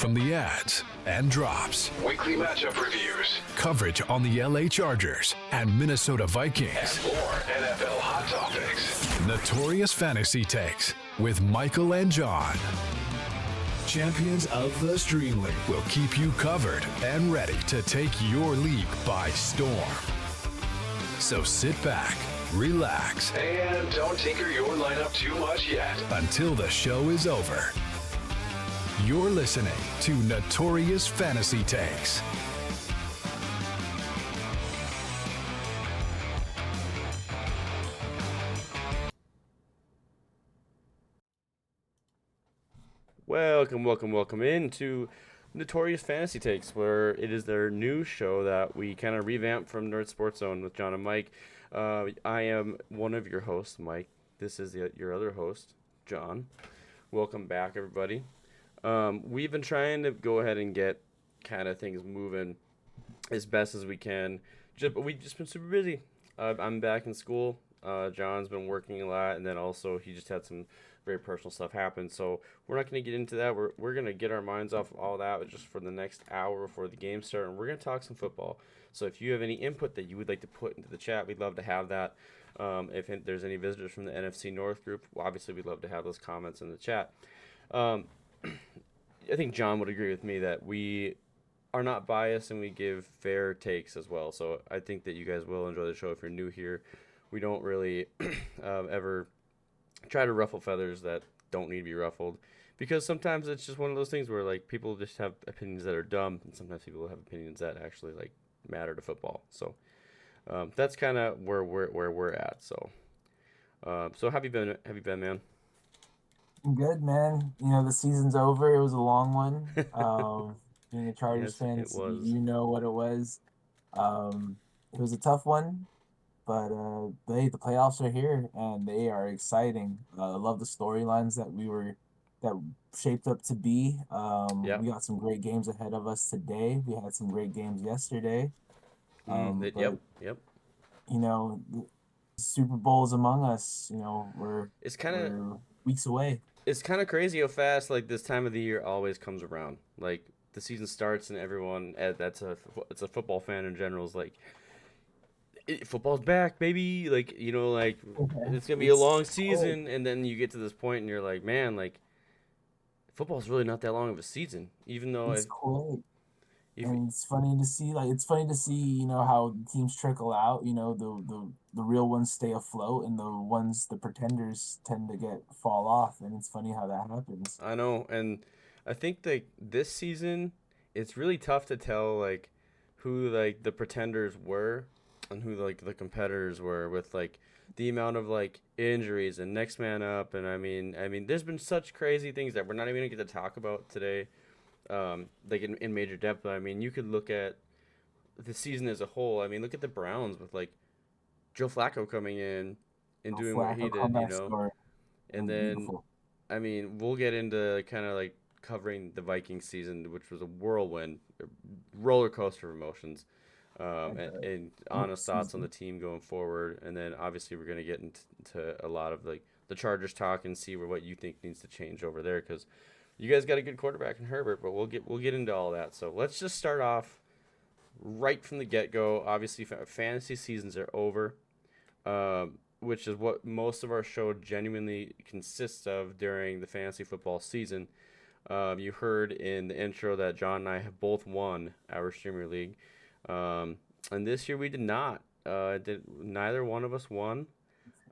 from the ads and drops. Weekly matchup reviews. Coverage on the LA Chargers and Minnesota Vikings. And more NFL hot topics. Notorious Fantasy Takes with Michael and John. Champions of the Stream League will keep you covered and ready to take your league by storm. So sit back, relax, And don't tinker your lineup too much yet. until the show is over. You're listening to Notorious Fantasy Takes. Welcome into Notorious Fantasy Takes, where it is their new show that we kind of revamped from Nerd Sports Zone with John and Mike. I am one of your hosts, Mike. This is your other host, John. Welcome back, everybody. We've been trying to go ahead and get kind of things moving as best as we can, but we've just been super busy. I'm back in school. John's been working a lot, and then also he just had some very personal stuff happen. So we're not going to get into that. We're going to get our minds off of all that just for the next hour before the game starts, and we're going to talk some football. So if you have any input that you would like to put into the chat, we'd love to have that. If there's any visitors from the NFC North group, well, obviously we'd love to have those comments in the chat. I think John would agree with me that we are not biased and we give fair takes as well. So I think that you guys will enjoy the show if you're new here. We don't really ever try to ruffle feathers that don't need to be ruffled, because sometimes it's just one of those things where like people just have opinions that are dumb, and sometimes people have opinions that actually like matter to football. So that's kind of where we're at. So so have you been, man? I'm good, man. You know, the season's over. It was a long one. Being a Chargers Yes, fan, it was. you know what it was. It was a tough one, but the playoffs are here and they are exciting. I love the storylines that shaped up to be. Yeah. We got some great games ahead of us today. We had some great games yesterday. But Yep. you know, the Super Bowl's among us. You know, we're weeks away. It's kind of crazy how fast like this time of the year always comes around. Like the season starts and everyone it's a football fan in general is like, football's back, baby. Like, you know, like it's gonna be a long season, and then you get to this point and you're like, man, like football's really not that long of a season, even though It's cool. And it's funny to see, you know, how the teams trickle out. You know, the real ones stay afloat, and the pretenders tend to fall off. And it's funny how that happens. I know, and I think that this season, it's really tough to tell like who like the pretenders were and who like the competitors were, with like the amount of like injuries and next man up. And I mean, there's been such crazy things that we're not even gonna get to talk about today. Like in major depth, but I mean, you could look at the season as a whole. I mean, look at the Browns with like Joe Flacco coming in and doing what he did, you know. Story. And then, Beautiful. I mean, we'll get into kind of like covering the Vikings season, which was a whirlwind, roller coaster of emotions, and honest thoughts on the team going forward. And then obviously we're gonna get into a lot of like the Chargers talk and see what you think needs to change over there, because you guys got a good quarterback in Herbert, but we'll get into all that. So let's just start off right from the get-go. Obviously, fantasy seasons are over, which is what most of our show genuinely consists of during the fantasy football season. You heard in the intro that John and I have both won our Streamer League, and this year we did not. Neither one of us won.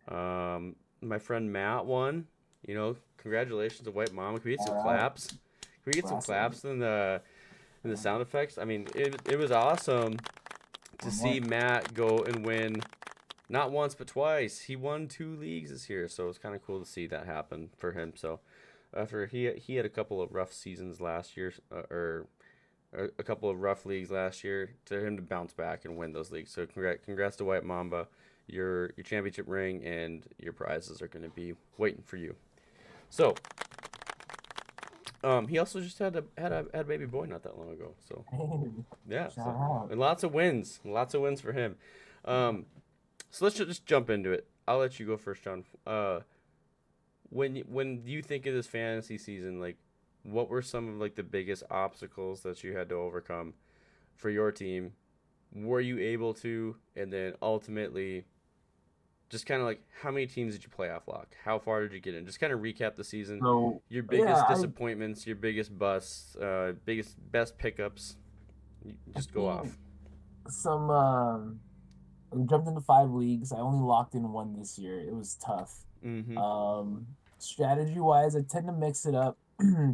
My friend Matt won. You know, congratulations to White Mama. Can we get some claps? Can we get some claps in the sound effects? I mean, it was awesome to see Matt go and win, not once but twice. He won 2 leagues this year, so it was kind of cool to see that happen for him. So after he had a couple of rough seasons last year, or a couple of rough leagues last year, to him to bounce back and win those leagues. So congrats to White Mamba. Your championship ring and your prizes are going to be waiting for you. So, he also just had a baby boy not that long ago. So, yeah, and lots of wins for him. So let's just jump into it. I'll let you go first, John. When you think of this fantasy season, like, what were some of like the biggest obstacles that you had to overcome for your team? Were you able to, and then ultimately, just kind of like how many teams did you play off lock? How far did you get in? Just kind of recap the season. So Your yeah, biggest disappointments, your biggest busts, best pickups. I Just go think off. some I jumped into 5 leagues. I only locked in one this year. It was tough. Mm-hmm. Strategy wise, I tend to mix it up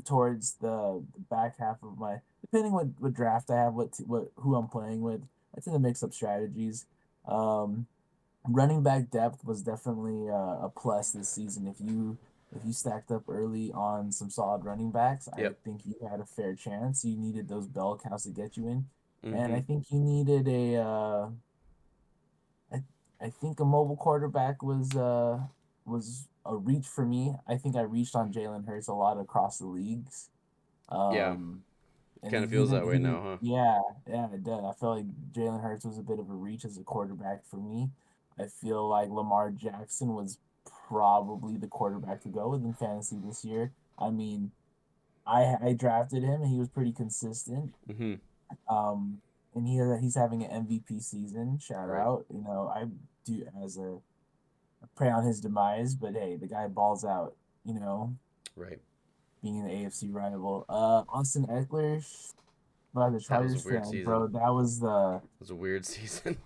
towards the back half of my, depending what draft I have, what who I'm playing with. I tend to mix up strategies. Um, Running back depth was definitely a plus this season. If you stacked up early on some solid running backs, I Yep. think you had a fair chance. You needed those bell cows to get you in, and Mm-hmm. I think you needed I I think a mobile quarterback was a reach for me. I think I reached on Jalen Hurts a lot across the leagues. Yeah. Um, and Kind of he feels didn't that way he now, didn't huh? yeah, yeah, it did. I feel like Jalen Hurts was a bit of a reach as a quarterback for me. I feel like Lamar Jackson was probably the quarterback to go with in fantasy this year. I mean, I drafted him and he was pretty consistent. Mm-hmm. Um, and he's having an MVP season. Shout Right. out. I do as a prey on his demise, but hey, the guy balls out. You know, Right. being an AFC rival. Austin Eckler, but the That was a Chargers weird fan, season. bro, that was the. It was a weird season.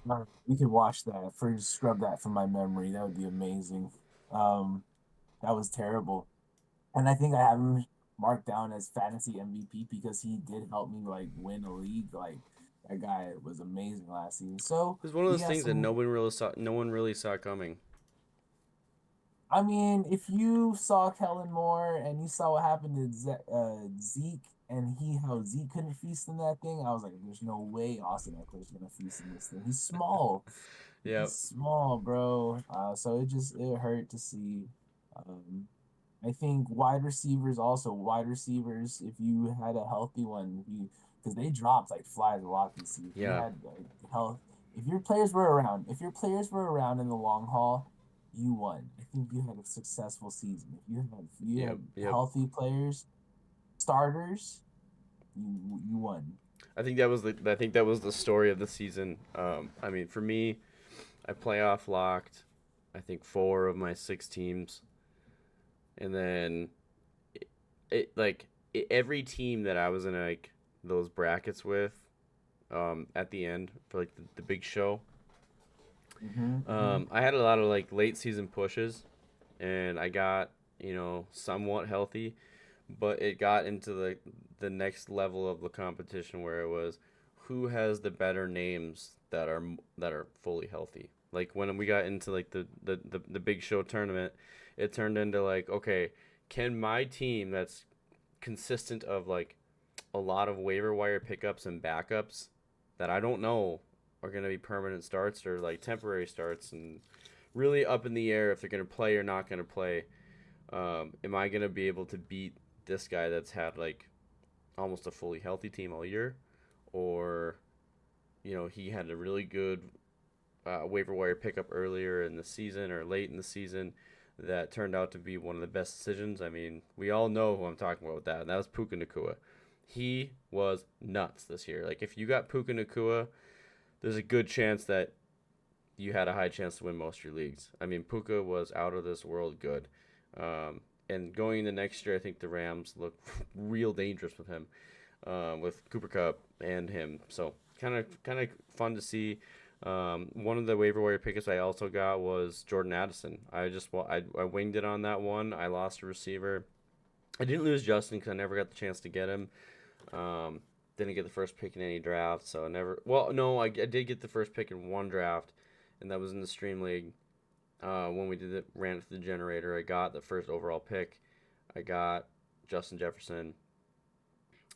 We could watch that for scrub that from my memory. That would be amazing. Um, that was terrible, and I think I have him marked down as fantasy MVP because he did help me like win a league. Like that guy was amazing last season. So It was one of we those got things that some. no one really saw coming. I mean, if you saw Kellen Moore and you saw what happened to Zeke and how Zeke couldn't feast in that thing, I was like, there's no way Austin Eckler's gonna feast in this thing. He's small. He's Yep. small, bro. So it hurt to see. Um, I think wide receivers, if you had a healthy one, you because they dropped like flies a lot this year. If you Yeah. had like health, if your players were around in the long haul, you won. I think you had a successful season. If you had Yep. Yep. healthy players, starters, you won. I think that was the story of the season. I mean, for me, I playoff locked. I think 4 of my 6 teams, and then every team that I was in like those brackets with, at the end for like the big show. Mm-hmm. I had a lot of like late season pushes, and I got somewhat healthy, but it got into the next level of the competition where it was who has the better names that are fully healthy. Like when we got into like the big show tournament, it turned into like, okay, can my team that's consistent of like a lot of waiver wire pickups and backups that I don't know are going to be permanent starts or like temporary starts and really up in the air if they're going to play or not going to play. Am I going to be able to beat this guy that's had like almost a fully healthy team all year? Or, he had a really good waiver wire pickup earlier in the season or late in the season that turned out to be one of the best decisions. I mean, we all know who I'm talking about with that, and that was Puka Nakua. He was nuts this year. Like, if you got Puka Nakua, there's a good chance that you had a high chance to win most of your leagues. I mean, Puka was out of this world good. And going into next year, I think the Rams look real dangerous with him, with Cooper Cup and him. So kind of fun to see. One of the waiver wire pickups I also got was Jordan Addison. I winged it on that one. I lost a receiver. I didn't lose Justin because I never got the chance to get him. Um, didn't get the first pick in any draft, so I never. Well, no, I did get the first pick in one draft, and that was in the Stream League. When we did it, ran it through the generator, I got the first overall pick. I got Justin Jefferson,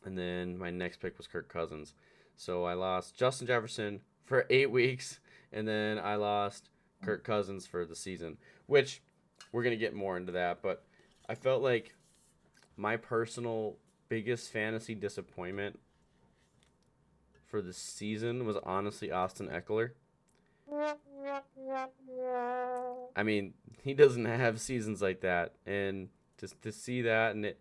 and then my next pick was Kirk Cousins. So I lost Justin Jefferson for 8 weeks, and then I lost Kirk Cousins for the season, which we're gonna get more into that. But I felt like my personal biggest fantasy disappointment for the season was honestly Austin Eckler. I mean, he doesn't have seasons like that, and just to see that, and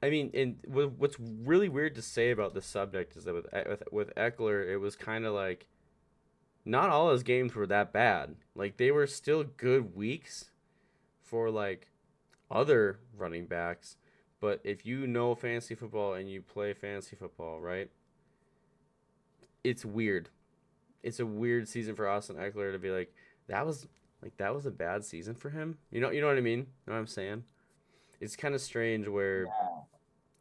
I mean, and what's really weird to say about this subject is that with Eckler, it was kind of like not all his games were that bad. Like they were still good weeks for like other running backs. But if you know fantasy football and you play fantasy football, right? It's weird. It's a weird season for Austin Eckler to be that was that was a bad season for him. You know what I mean? You know what I'm saying? It's kind of strange Yeah,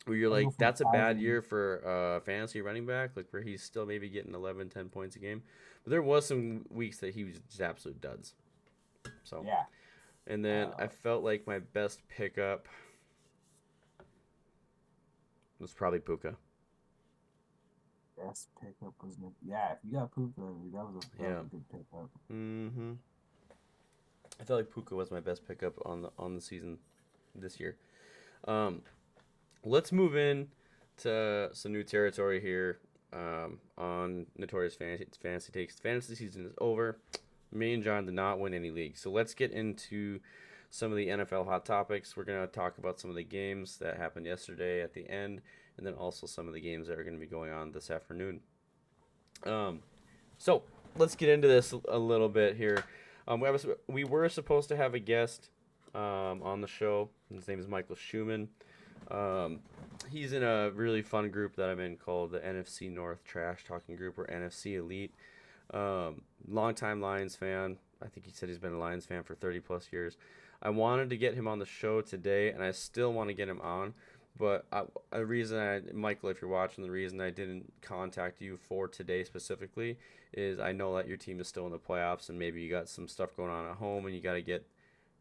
where you're I go like, from that's a bad 1,000. year for fantasy running back, like where he's still maybe getting 11, 10 points a game. But there was some weeks that he was just absolute duds. So, Yeah, and then I uh, felt like my best pickup was probably Puka. best pickup was yeah. If you got Puka, that was Yeah. a good pickup. Mm-hmm. I felt like Puka was my best pickup on the season this year. Um, let's move in to some new territory here on Notorious Fantasy Takes. Fantasy season is over. Me and John did not win any leagues. So let's get into some of the NFL hot topics. We're going to talk about some of the games that happened yesterday at the end, and then also some of the games that are going to be going on this afternoon. Um, so let's get into this a little bit here. We were supposed to have a guest on the show. His name is Michael Schumann. He's in a really fun group that I'm in called the NFC North Trash Talking Group, or NFC Elite. Longtime Lions fan. I think he said he's been a Lions fan for 30 plus years. I wanted to get him on the show today, and I still want to get him on. But Michael, if you're watching, the reason I didn't contact you for today specifically is I know that your team is still in the playoffs, and maybe you got some stuff going on at home, and you got to get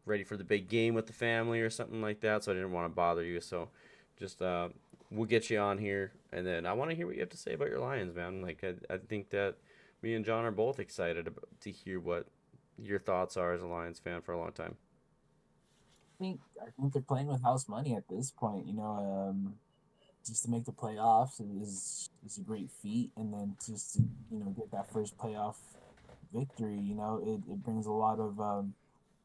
ready for the big game with the family or something like that. So I didn't want to bother you. So just we'll get you on here, and then I want to hear what you have to say about your Lions, man. Like I think that me and John are both excited to hear what your thoughts are as a Lions fan for a long time. I think they're playing with house money at this point. Just to make the playoffs is a great feat, and then just to get that first playoff victory, it brings a lot of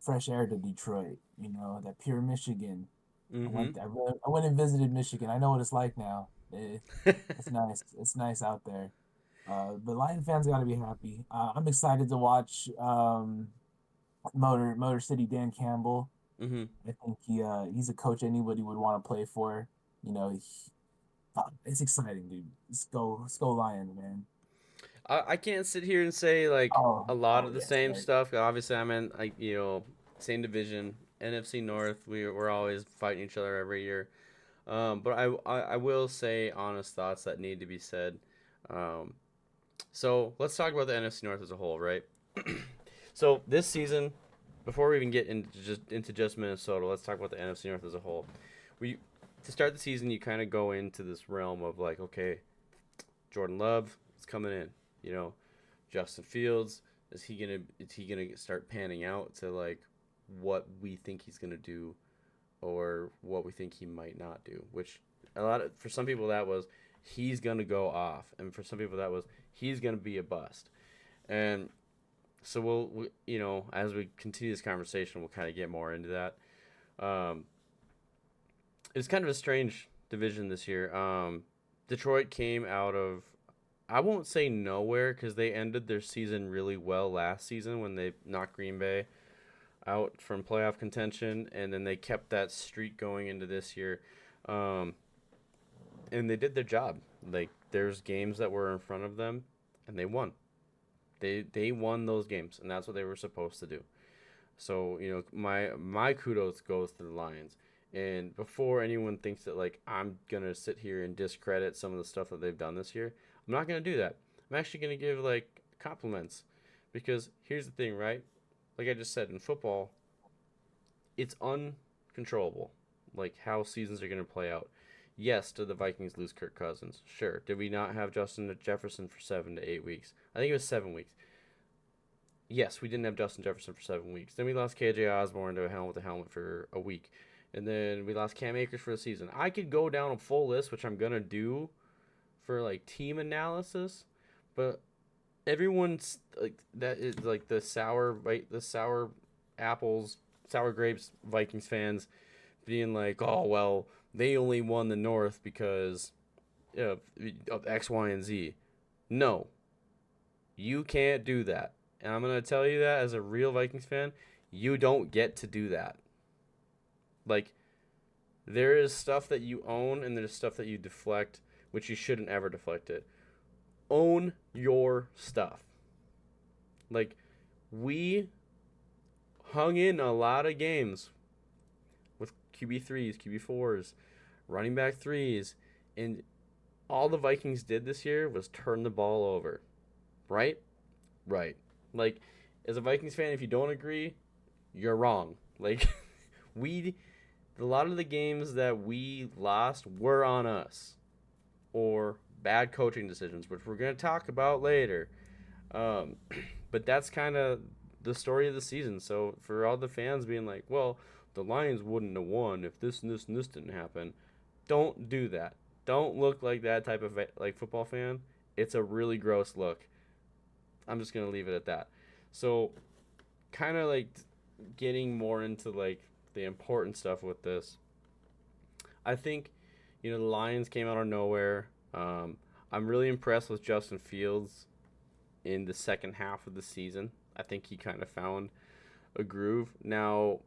fresh air to Detroit. That pure Michigan. Mm-hmm. I went and visited Michigan. I know what it's like now. It's nice. It's nice out there. But Lion fans got to be happy. I'm excited to watch Motor City Dan Campbell. Mm-hmm. I think he's a coach anybody would want to play for. It's exciting, dude. Let's go Lions, man. I can't sit here and say like a lot Oh of the yes, same right. stuff. Obviously, I'm in same division, NFC North. We're always fighting each other every year. But I will say honest thoughts that need to be said. Um, so let's talk about the NFC North as a whole, right? So this season, before we even get into just Minnesota, let's talk about the NFC North as a whole. We To start the season, you kind of go into this realm of like, okay, Jordan Love is coming in. You know, Justin Fields, is he gonna start panning out to like what we think he's gonna do, or what we think he might not do? Which for some people that was he's gonna go off, and for some people that was he's gonna be a bust. And so as we continue this conversation, we'll kind of get more into that. Um, it's kind of a strange division this year. Detroit came out of, I won't say nowhere, because they ended their season really well last season when they knocked Green Bay out from playoff contention, and then they kept that streak going into this year. Um, and they did their job. Like there's games that were in front of them, and they won. They won those games, and that's what they were supposed to do. So my kudos goes to the Lions. And before anyone thinks that like I'm gonna sit here and discredit some of the stuff that they've done this year, I'm not gonna do that. I'm actually gonna give like compliments, because here's the thing, right? Like I just said, in football, it's uncontrollable, like how seasons are gonna play out. Yes, did the Vikings lose Kirk Cousins? Sure. Did we not have Justin Jefferson for 7 to 8 weeks? I think it was 7 weeks. Yes, we didn't have Justin Jefferson for 7 weeks. Then we lost KJ Osborne to a helmet for a week. And then we lost Cam Akers for the season. I could go down a full list, which I'm going to do for like team analysis, but everyone's like that is like the sour apples, sour grapes Vikings fans being like, oh, well, they only won the North because of X, Y, and Z. No, you can't do that. And I'm going to tell you that as a real Vikings fan, you don't get to do that. Like, there is stuff that you own and there's stuff that you deflect, which you shouldn't ever deflect it. Own your stuff. Like, we hung in a lot of games with QB3s, QB4s, running back 3s, and all the Vikings did this year was turn the ball over. Right? Right. Like, as a Vikings fan, if you don't agree, you're wrong. Like, a lot of the games that we lost were on us, or bad coaching decisions, which we're going to talk about later. But that's kind of the story of the season. So for all the fans being like, well, the Lions wouldn't have won if this and this and this didn't happen, don't do that. Don't look like that type of like football fan. It's a really gross look. I'm just going to leave it at that. So kind of like getting more into like the important stuff with this. I think, the Lions came out of nowhere. I'm really impressed with Justin Fields in the second half of the season. I think he kind of found a groove. Now,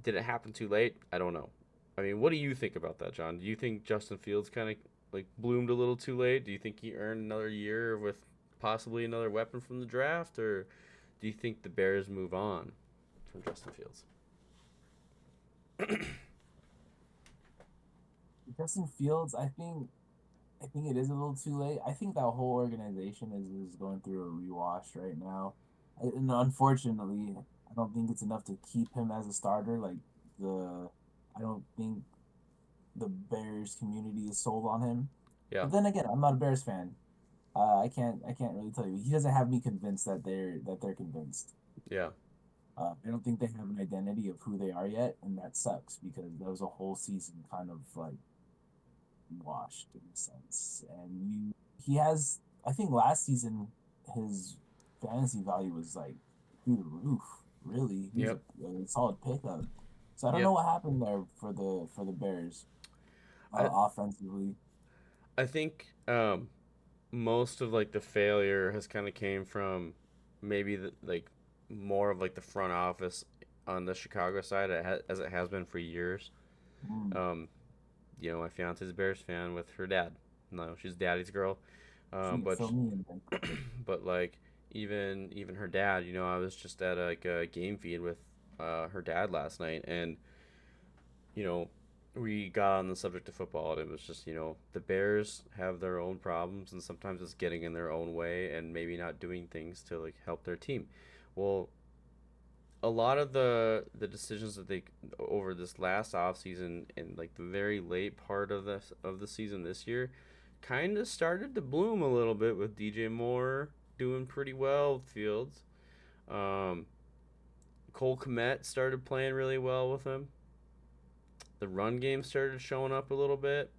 did it happen too late? I don't know. I mean, what do you think about that, John? Do you think Justin Fields kind of like bloomed a little too late? Do you think he earned another year with possibly another weapon from the draft, or do you think the Bears move on from Justin Fields? Justin Fields, I think it is a little too late. I think that whole organization is going through a rewash right now. And unfortunately, I don't think it's enough to keep him as a starter. I don't think the Bears community is sold on him. Yeah. But then again, I'm not a Bears fan. I can't really tell you. He doesn't have me convinced that they're convinced. Yeah. I don't think they have an identity of who they are yet, and that sucks because that was a whole season kind of like washed in a sense. And he has, I think last season his fantasy value was like through the roof. Really, he was a solid pickup. So I don't know what happened there for the Bears offensively. I think most of like the failure has kind of came from maybe more of like the front office on the Chicago side as it has been for years. My fiance's a Bears fan with her dad. No, she's daddy's girl. But like even her dad, I was just at a game feed with her dad last night, and we got on the subject of football, and it was just the Bears have their own problems, and sometimes it's getting in their own way and maybe not doing things to like help their team. Well, a lot of the decisions that they over this last offseason and like the very late part of the season this year kind of started to bloom a little bit with DJ Moore doing pretty well with Fields. Cole Kmet started playing really well with him. The run game started showing up a little bit,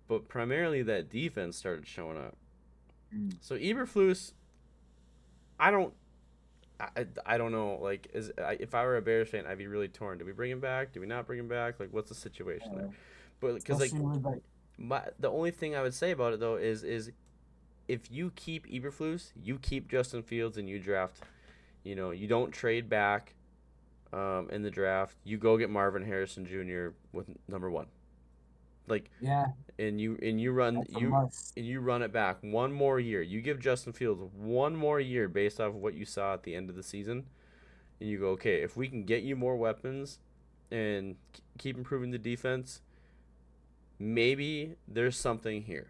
but primarily that defense started showing up. So Eberflus, I don't know. Like, if I were a Bears fan, I'd be really torn. Do we bring him back? Do we not bring him back? Like, what's the situation there? But because the only thing I would say about it though is if you keep Eberflus, you keep Justin Fields, and you draft, you don't trade back in the draft. You go get Marvin Harrison Jr. with number 1. Like, yeah. And you run it back one more year. You give Justin Fields one more year based off of what you saw at the end of the season, and you go, okay, if we can get you more weapons and keep improving the defense, maybe there's something here.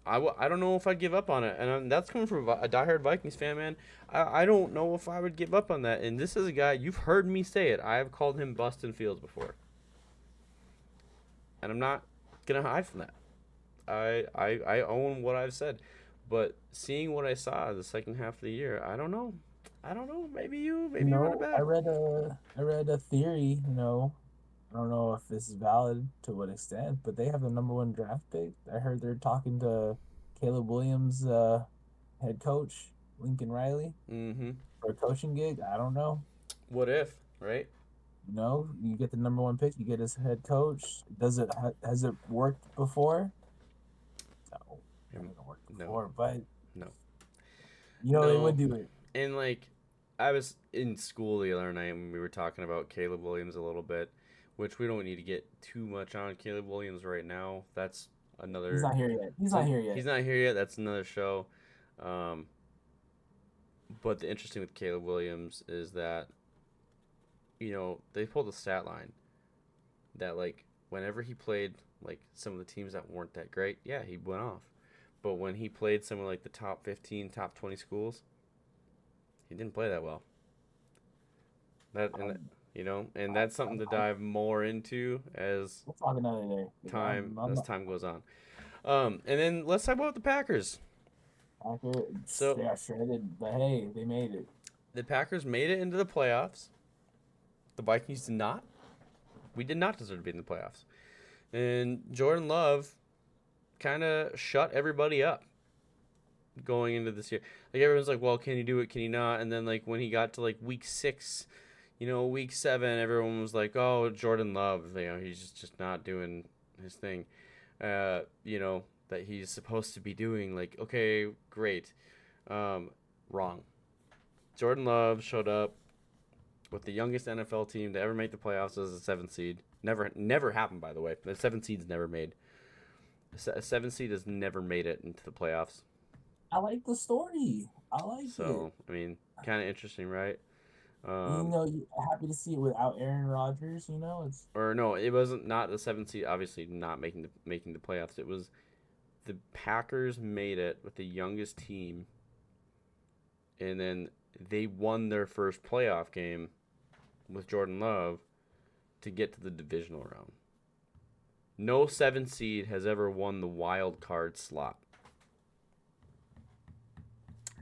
I don't know if I'd give up on it, and that's coming from a diehard Vikings fan, man. I don't know if I would give up on that. And this is a guy, you've heard me say it. I have called him Bustin' Fields before, and I'm not gonna hide from that. I own what I've said, but seeing what I saw the second half of the year, I don't know. Maybe you run it back. I read a theory. I don't know if this is valid to what extent, but they have the number 1 draft pick. I heard they're talking to Caleb Williams, head coach Lincoln Riley, for a coaching gig. I don't know. What if, right? You know, you get the number one pick, you get his head coach. Has it worked before? No, it hasn't worked No, before, but no, they would no. do it. And like, I was in school the other night when we were talking about Caleb Williams a little bit, which we don't need to get too much on Caleb Williams right now. That's He's another. not here yet. He's So not here he's yet. not here yet. That's another show. Um, but the interesting with Caleb Williams is that they pulled a stat line that like whenever he played like some of the teams that weren't that great, yeah, he went off. But when he played some of like the top 15, top 20 schools, he didn't play that well. That and Um, and I, that's something to I, dive more into as we'll talk another day. I'm not time goes on. And then let's talk about the Packers. accurate. So They got shredded, but hey, they made it. the Packers made it into the playoffs. The Vikings did not. We did not deserve to be in the playoffs. And Jordan Love kind of shut everybody up going into this year. Like everyone's like, well, can you do it? Can you not? And then like when he got to like week 6, week 7, everyone was like, oh, Jordan Love, he's just not doing his thing. That he's supposed to be doing. Like, okay, great. Wrong. Jordan Love showed up with the youngest NFL team to ever make the playoffs as a 7th seed. Never happened, by the way. The 7th seed's never made. A 7th seed has never made it into the playoffs. I like the story. I like it. So, I mean, kind of interesting, right? You're happy to see it without Aaron Rodgers. It's Or no, it wasn't not the 7th seed. Obviously, not making the playoffs. It was the Packers made it with the youngest team, and then they won their first playoff game with Jordan Love to get to the divisional round. No 7th seed has ever won the wild card slot.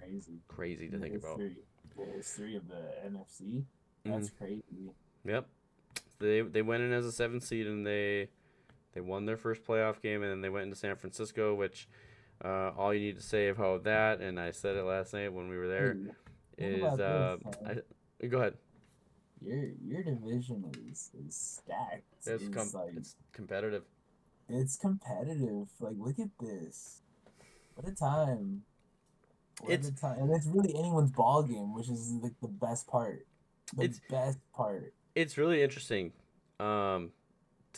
crazy. Crazy to think about. The history of the NFC. That's crazy. Yep. They went in as a 7th seed and they won their first playoff game, and then they went into San Francisco, which all you need to say about that, and I said it last night when we were there, Think is about this, go ahead. your division is stacked. It's competitive. It's competitive. Like, look at this. What a time. It's And it's really anyone's ball game, which is like the best part. It's best part. It's really interesting to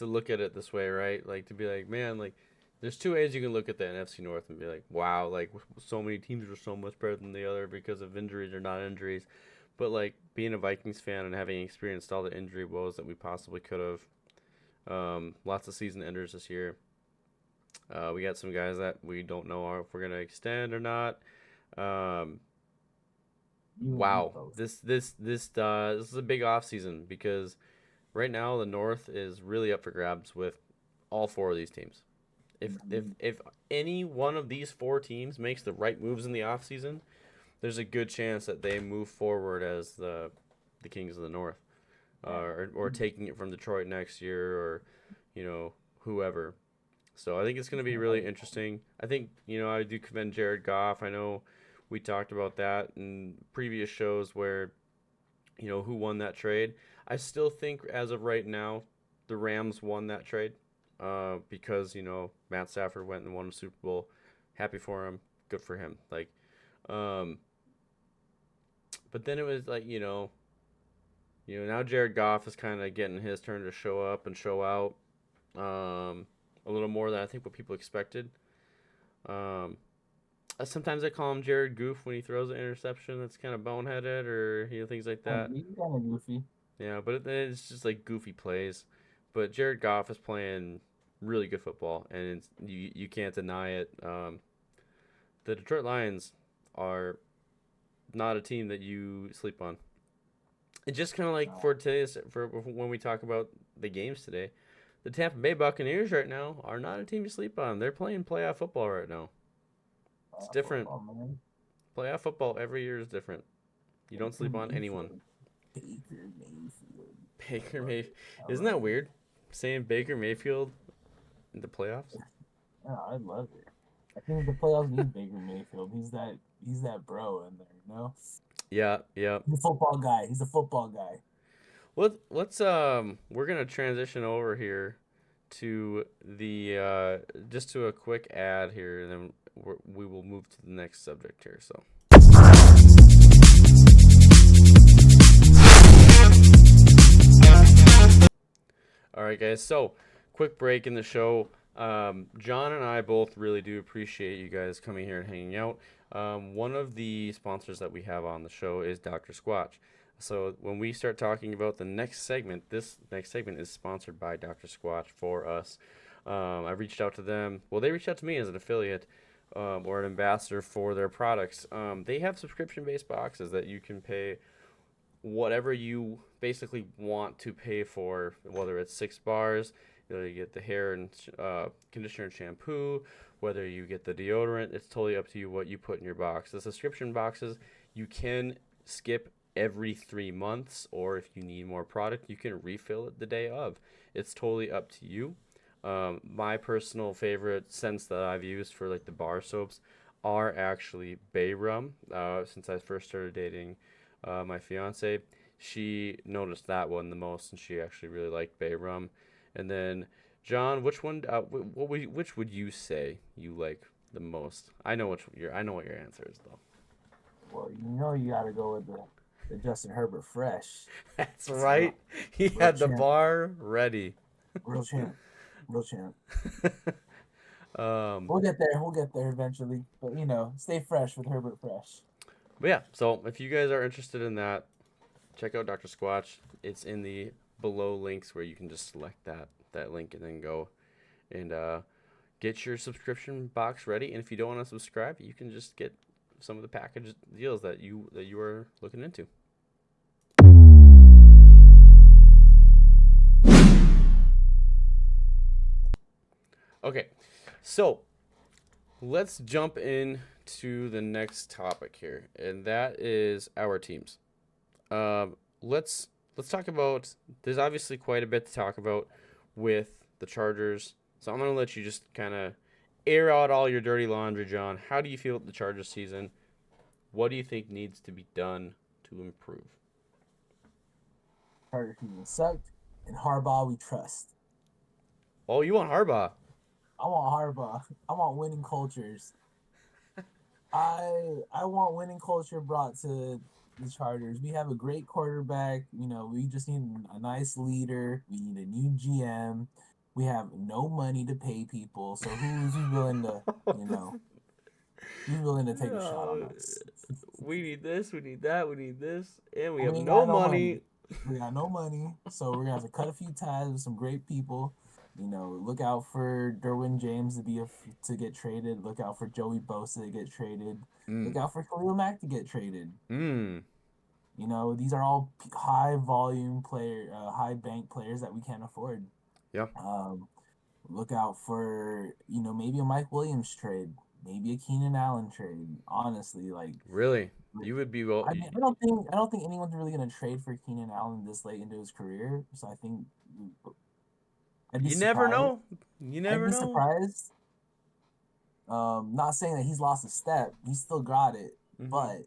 look at it this way, right? Like to be like, man, like there's two ways you can look at the NFC North and be like, wow, like so many teams are so much better than the other because of injuries or not injuries. But like being a Vikings fan and having experienced all the injury woes that we possibly could have, lots of season enders this year. We got some guys that we don't know if we're gonna extend or not. Wow, this is a big off season because right now the North is really up for grabs with all 4 of these teams. If any one of these 4 teams makes the right moves in the off season, there's a good chance that they move forward as the Kings of the North, or taking it from Detroit next year, or whoever. So I think it's going to be really interesting. I think I do commend Jared Goff. I know we talked about that in previous shows where who won that trade. I still think as of right now, the Rams won that trade because Matt Stafford went and won a Super Bowl. Happy for him, good for him. Like, but then it was like now Jared Goff is kind of getting his turn to show up and show out a little more than I think what people expected. Sometimes I call him Jared Goof when he throws an interception that's kind of boneheaded or things like that. He's kind of goofy. Yeah, but it's just like goofy plays. But Jared Goff is playing really good football, and you can't deny it. The Detroit Lions are not a team that you sleep on. And just kind of like for when we talk about the games today, the Tampa Bay Buccaneers right now are not a team you sleep on. They're playing playoff football right now. It's different. Playoff football every year is different. You don't sleep on anyone. Baker Mayfield. Isn't that weird? Saying Baker Mayfield in the playoffs? Yeah, I love it. I think the playoffs need Baker Mayfield. He's that bro in there, Yeah. He's a football guy. let's we're gonna transition over here to the just to a quick ad here, and then we will move to the next subject here. So. All right, guys. So, quick break in the show. John and I both really do appreciate you guys coming here and hanging out. One of the sponsors that we have on the show is Dr. Squatch. So when we start talking about the next segment, this next segment is sponsored by Dr. Squatch for us. I reached out to them. Well, they reached out to me as an affiliate or an ambassador for their products. They have subscription-based boxes that you can pay whatever you basically want to pay for, whether it's 6 bars, you get the hair and conditioner and shampoo, whether you get the deodorant. It's totally up to you what you put in your box. The subscription boxes, you can skip every 3 months, or if you need more product, you can refill it the day of. It's totally up to you. My personal favorite scents that I've used for like the bar soaps are actually Bay Rum. Since I first started dating my fiance, she noticed that one the most, and she actually really liked Bay Rum. And then, John, which one? Which would you say you like the most? I know what your answer is though. Well, you gotta go with the Justin Herbert Fresh. That's right. He had the bar ready. Real champ. We'll get there. We'll get there eventually. But stay fresh with Herbert Fresh. But yeah, so if you guys are interested in that, check out Dr. Squatch. It's in the below links where you can just select that link and then go and get your subscription box ready. And if you don't want to subscribe, you can just get some of the package deals that you are looking into. Okay, so let's jump into the next topic here, and that is our teams. Let's talk about. There's obviously quite a bit to talk about with the Chargers, so I'm gonna let you just kind of air out all your dirty laundry, John. How do you feel about the Chargers season? What do you think needs to be done to improve? Chargers season sucked, and Harbaugh we trust. Oh, you want Harbaugh? I want Harbaugh. I want winning cultures. I want winning culture brought to the Chargers. We have a great quarterback. We just need a nice leader. We need a new GM. We have no money to pay people. So who's willing to, who's willing to take a shot on us? We need this. We need that. We need this, and we have no money. We got no money, so we're gonna have to cut a few ties with some great people. Look out for Derwin James to get traded. Look out for Joey Bosa to get traded. Look out for Khalil Mack to get traded. These are all high volume high bank players that we can't afford. Yeah. Look out for maybe a Mike Williams trade, maybe a Keenan Allen trade. Honestly, really, you would be well. I don't think anyone's really gonna trade for Keenan Allen this late into his career. So I think. You never know. You never know. I'd be surprised. Not saying that he's lost a step. He's still got it. Mm-hmm. But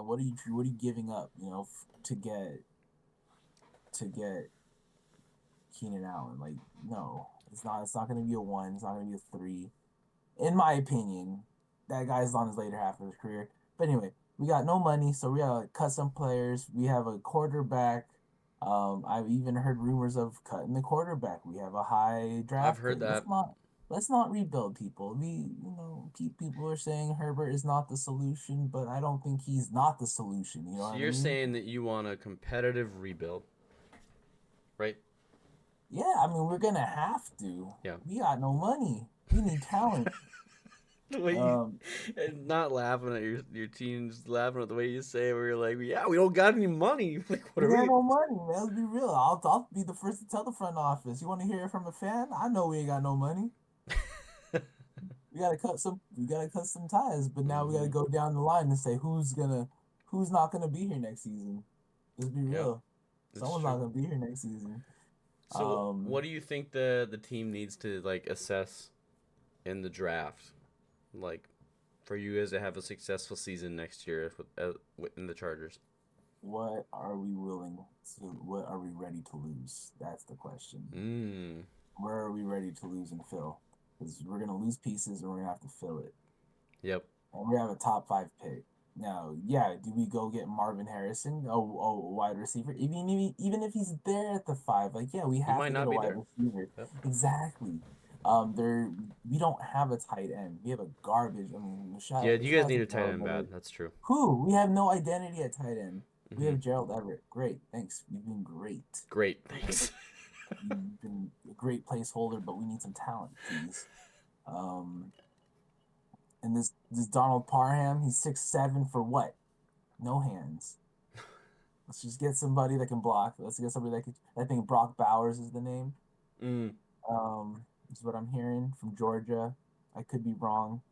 what are you giving up? To get Keenan Allen. No, it's not. It's not going to be a 1. It's not going to be a 3. In my opinion, that guy's on his later half of his career. But anyway, we got no money, so we gotta cut some players. We have a quarterback. I've even heard rumors of cutting the quarterback. We have a high draft. I've heard that. Let's not rebuild people. People are saying Herbert is not the solution, but I don't think he's not the solution. So you're saying that you want a competitive rebuild, right? Yeah, we're gonna have to. Yeah. We got no money. We need talent. Not laughing at your teams, laughing at the way you say it, where you're like, yeah, we don't got any money. What we got no money, man. Let's be real. I'll be the first to tell the front office. You want to hear it from a fan? I know we ain't got no money. We gotta cut some ties, but now we gotta go down the line and say who's not gonna be here next season. Let's be real. Someone's not gonna be here next season. So what do you think the team needs to assess in the draft? For you guys to have a successful season next year in the Chargers? what are we ready to lose? That's the question. Where are we ready to lose and fill? Because we're gonna lose pieces and we're gonna have to fill it. Yep. And we have a top 5 pick. Now, yeah, do we go get Marvin Harrison, a wide receiver? Even if he's there at the 5, like, yeah, we have to get a wide receiver. Yep. Exactly. We don't have a tight end. We have a garbage. I mean, you guys need a tight end bad. That's true. We have no identity at tight end. We have Gerald Everett. Great, thanks. You've been great. Great, thanks. You've been a great placeholder, but we need some talent, please. And this Donald Parham, he's 6'7" for what? No hands. Let's just get somebody that can block. Let's get somebody that can. I think Brock Bowers is the name. Is what I'm hearing from Georgia. I could be wrong.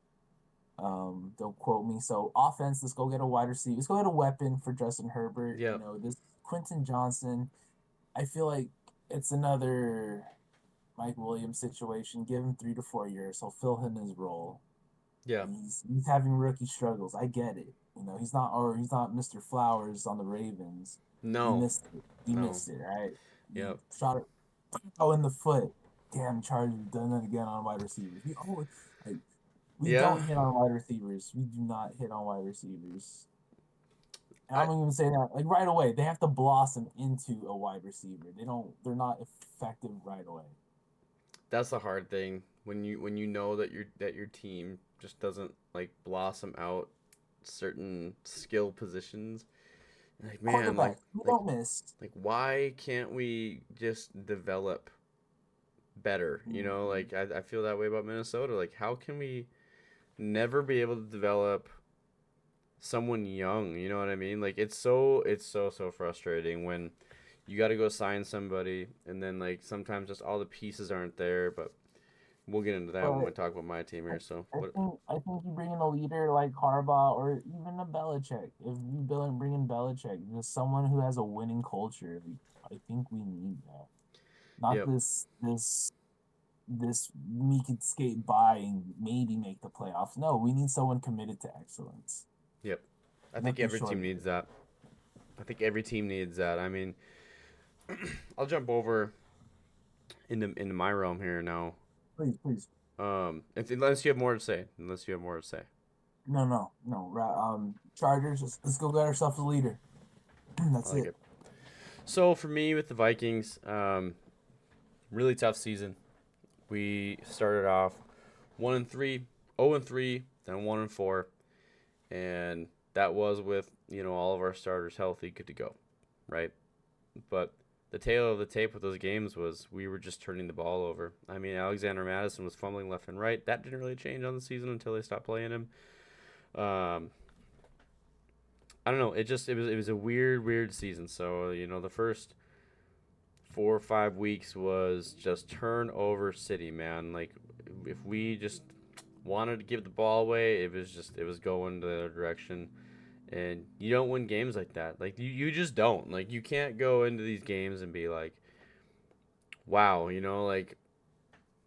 Don't quote me. So offense, let's go get a wide receiver. Let's go get a weapon for Justin Herbert. Yep. This Quentin Johnson, I feel like it's another Mike Williams situation. Give him 3 to 4 years. He'll fill in his role. Yeah. He's having rookie struggles. I get it. He's not Mr. Flowers on the Ravens. No. He missed it. He missed it, right? Yep. Shot it in the foot. Damn, Chargers done that again on wide receivers. We don't hit on wide receivers. We do not hit on wide receivers. And I'm even saying that like right away. They have to blossom into a wide receiver. They're not effective right away. That's the hard thing when you know that your team just doesn't like blossom out certain skill positions. Like, man, like don't miss. Like, why can't we just develop better? Like I feel that way about Minnesota. Like, how can we never be able to develop someone young? You know what I mean? Like, it's so frustrating when you got to go sign somebody and then like sometimes just all the pieces aren't there. But we'll get into that when we talk about my team here. So I think you bring in a leader like Harbaugh or even a Belichick. If you bring in Belichick, just someone who has a winning culture. I think we need that. Not this we could skate by and maybe make the playoffs. No, we need someone committed to excellence. Yep. I think every team needs that. I mean, I'll jump over into my realm here now. Please. Unless you have more to say. No. Chargers. Let's go get ourselves a leader. That's it. So for me with the Vikings, really tough season. We started off 1-3, 0-3, then 1-4, and that was with all of our starters healthy, good to go, right? But the tail of the tape with those games was we were just turning the ball over. I mean, Alexander Madison was fumbling left and right. That didn't really change on the season until they stopped playing him. I don't know. It was a weird season. So the first 4 or 5 weeks was just turnover city, man. Like, if we just wanted to give the ball away, it was going the other direction. And you don't win games like that. Like, you just don't. Like, you can't go into these games and be like, wow, like,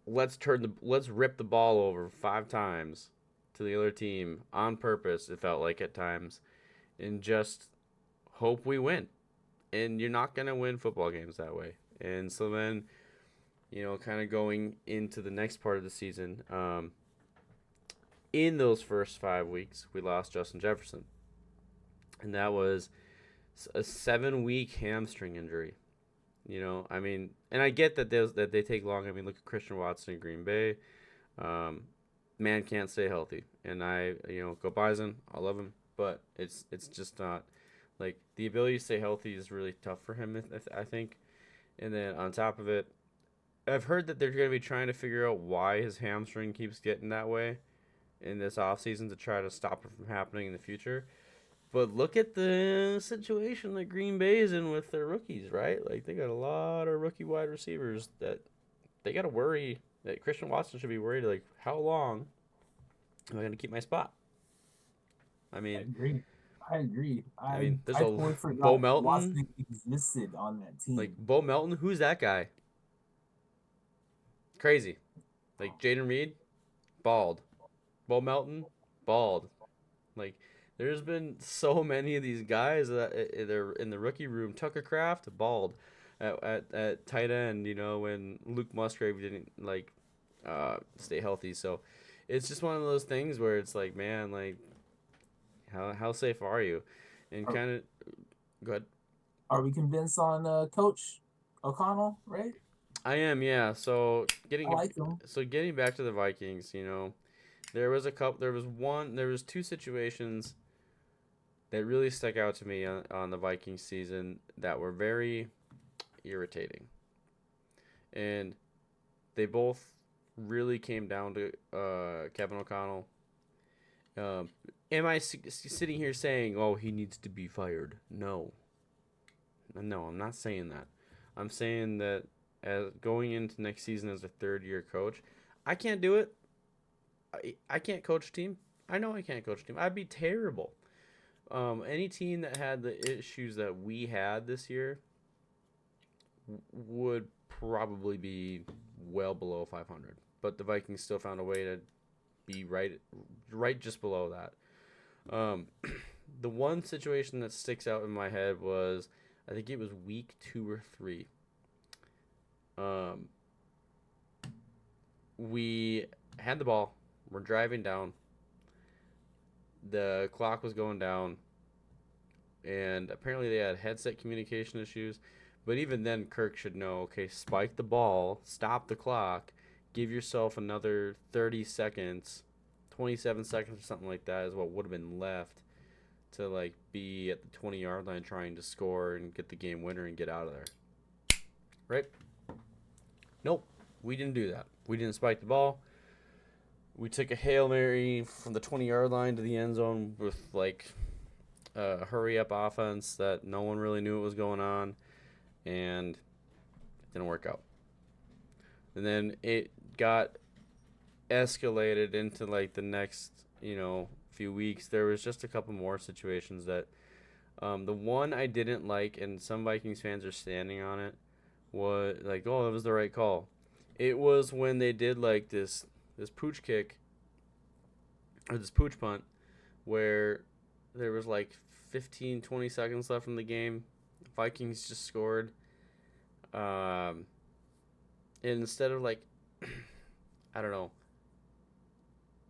let's rip the ball over 5 times to the other team on purpose, it felt like at times, and just hope we win. And you're not going to win football games that way. And so then, kind of going into the next part of the season, in those first 5 weeks, we lost Justin Jefferson. And that was a 7-week hamstring injury. I mean, and I get that they take long. I mean, look at Christian Watson in Green Bay. Man can't stay healthy. And go Bison. I love him. But it's just not. Like, the ability to stay healthy is really tough for him, I think. And then on top of it, I've heard that they're going to be trying to figure out why his hamstring keeps getting that way in this offseason to try to stop it from happening in the future. But look at the situation that Green Bay is in with their rookies, right? Like, they got a lot of rookie wide receivers that they got to worry. That Christian Watson should be worried, like, how long am I going to keep my spot? I mean, I agree. I mean, there's Bo Melton. Watson existed on that team. Like, Bo Melton, who's that guy? Crazy. Like, Jaden Reed, bald. Bo Melton, bald. Like, There's been so many of these guys that they're in the rookie room. Tucker Kraft bald at tight end. When Luke Musgrave didn't stay healthy. So it's just one of those things where it's like, man, like how safe are you? And kind of go ahead. Are we convinced on Coach O'Connell? Right. I am, yeah. So I like him. getting back to the Vikings, there was two situations that really stuck out to me on the Vikings season that were very irritating. And they both really came down to Kevin O'Connell. Am I sitting here saying, oh, he needs to be fired? No. No, I'm not saying that. I'm saying that as going into next season as a third-year coach, I can't do it. I can't coach a team. I know I can't coach a team. I'd be terrible. Any team that had the issues that we had this year would probably be well below 500. But the Vikings still found a way to be right just below that. The one situation that sticks out in my head was, I think it was week 2 or 3. We had the ball. We're driving down. The clock was going down. And apparently they had headset communication issues. But even then, Kirk should know, okay, spike the ball, stop the clock, give yourself another 30 seconds, 27 seconds or something like that is what would have been left to, be at the 20-yard line trying to score and get the game winner and get out of there. Right? Nope. We didn't do that. We didn't spike the ball. We took a Hail Mary from the 20-yard line to the end zone with, a hurry-up offense that no one really knew what was going on, and it didn't work out. And then it got escalated into, the next, few weeks. There was just a couple more situations that the one I didn't like, and some Vikings fans are standing on it, was oh, it was the right call. It was when they did this pooch kick or this pooch punt where there was 15, 20 seconds left in the game. Vikings just scored. And instead of I don't know,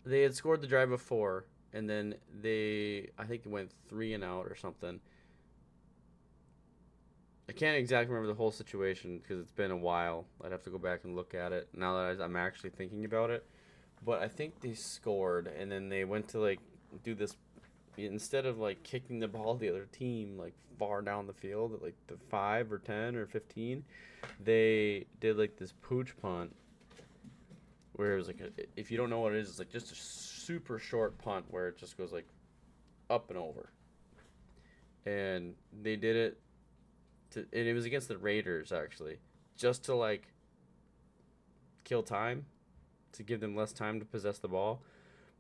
they had scored the drive before, and then I think it went 3 and out or something. I can't exactly remember the whole situation because it's been a while. I'd have to go back and look at it now that I'm actually thinking about it. But I think they scored, and then they went to do this, instead of kicking the ball to the other team far down the field at the 5 or 10 or 15, they did this pooch punt where it was if you don't know what it is, it's just a super short punt where it just goes up and over. And they did it and it was against the Raiders actually, just to kill time, to give them less time to possess the ball.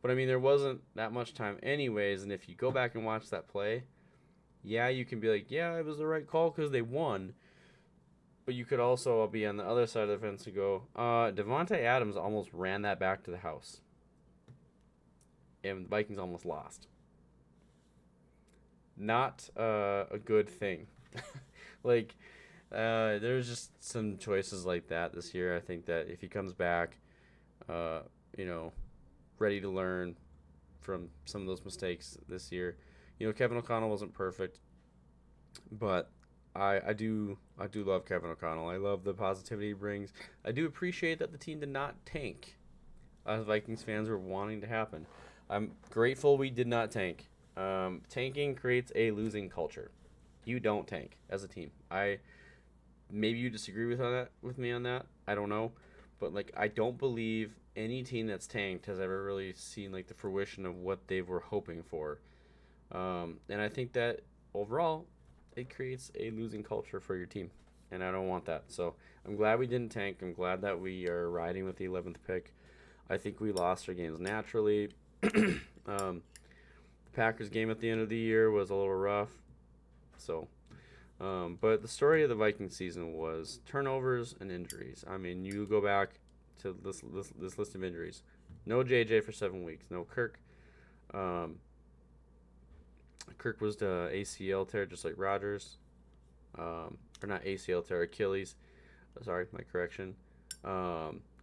But I mean, there wasn't that much time anyways, and if you go back and watch that play, yeah, you can be yeah, it was the right call because they won. But you could also be on the other side of the fence and go, Devontae Adams almost ran that back to the house. And the Vikings almost lost. Not a good thing. There's just some choices like that this year. I think that if he comes back, ready to learn from some of those mistakes this year. Kevin O'Connell wasn't perfect, but I do love Kevin O'Connell. I love the positivity he brings. I do appreciate that the team did not tank, as Vikings fans were wanting to happen. I'm grateful we did not tank. Tanking creates a losing culture. You don't tank as a team. Maybe you disagree with me on that. I don't know, but I don't believe any team that's tanked has ever really seen the fruition of what they were hoping for. And I think that overall, it creates a losing culture for your team, and I don't want that. So I'm glad we didn't tank. I'm glad that we are riding with the 11th pick. I think we lost our games naturally. The Packers game at the end of the year was a little rough. So, but the story of the Vikings season was turnovers and injuries. I mean, you go back to this list of injuries. No JJ for 7 weeks. No Kirk. Kirk was the ACL tear, just like Rodgers. Or not ACL tear, Achilles. Sorry, my correction.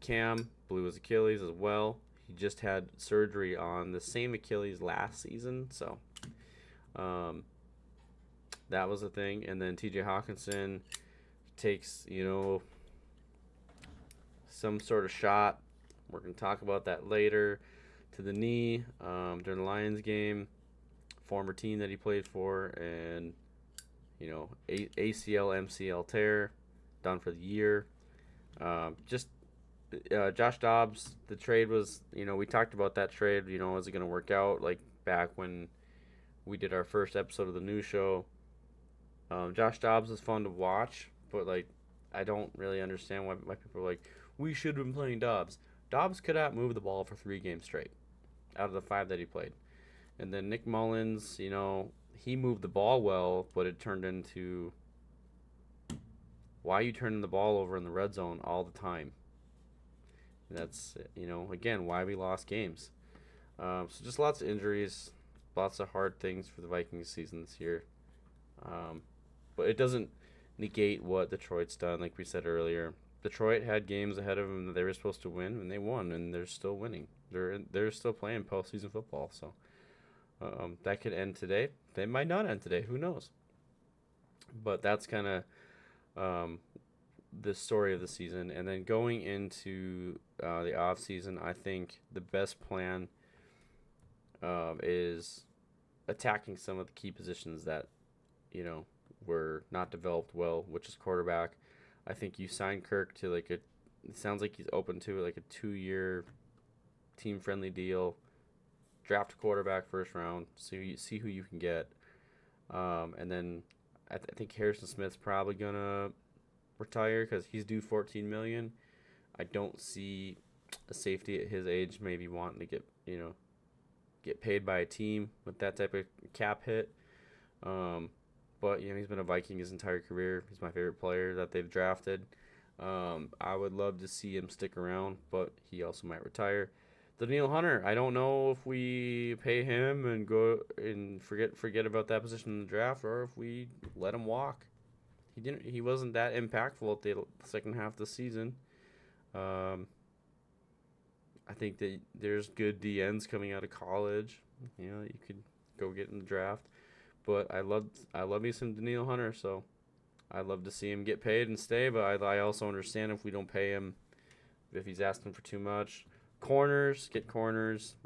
Cam blew his Achilles as well. He just had surgery on the same Achilles last season, so that was a thing. And then TJ Hawkinson takes, some sort of shot. We're going to talk about that later. To the knee during the Lions game, former team that he played for, and ACL, MCL tear, done for the year. Josh Dobbs, the trade was, we talked about that trade, is it going to work out? Like back when we did our first episode of the news show. Josh Dobbs is fun to watch, but like I don't really understand why people are like, we should have been playing Dobbs. Dobbs could not move the ball for 3 games straight out of the 5 that he played. And then Nick Mullins, he moved the ball well, but it turned into, why are you turning the ball over in the red zone all the time? And that's, again, why we lost games. So just lots of injuries, lots of hard things for the Vikings season this year. But it doesn't negate what Detroit's done, like we said earlier. Detroit had games ahead of them that they were supposed to win, and they won, and they're still winning. They're still playing postseason football, so that could end today. They might not end today. Who knows? But that's kind of the story of the season. And then going into the off season, I think the best plan is attacking some of the key positions that were not developed well, which is quarterback. I think you sign Kirk to it sounds like he's open to like a 2-year team-friendly deal. Draft a quarterback first round, so you see who you can get. And then I think Harrison Smith's probably going to retire because he's due $14 million. I don't see a safety at his age maybe wanting to get paid by a team with that type of cap hit. But he's been a Viking his entire career. He's my favorite player that they've drafted. I would love to see him stick around, but he also might retire. Daniil Hunter, I don't know if we pay him and go and forget about that position in the draft, or if we let him walk. He wasn't that impactful at the second half of the season. I think that there's good DNs coming out of college. You could go get in the draft. But I love me some Daniil Hunter, so I'd love to see him get paid and stay. But I also understand if we don't pay him, if he's asking for too much. Corners, get corners.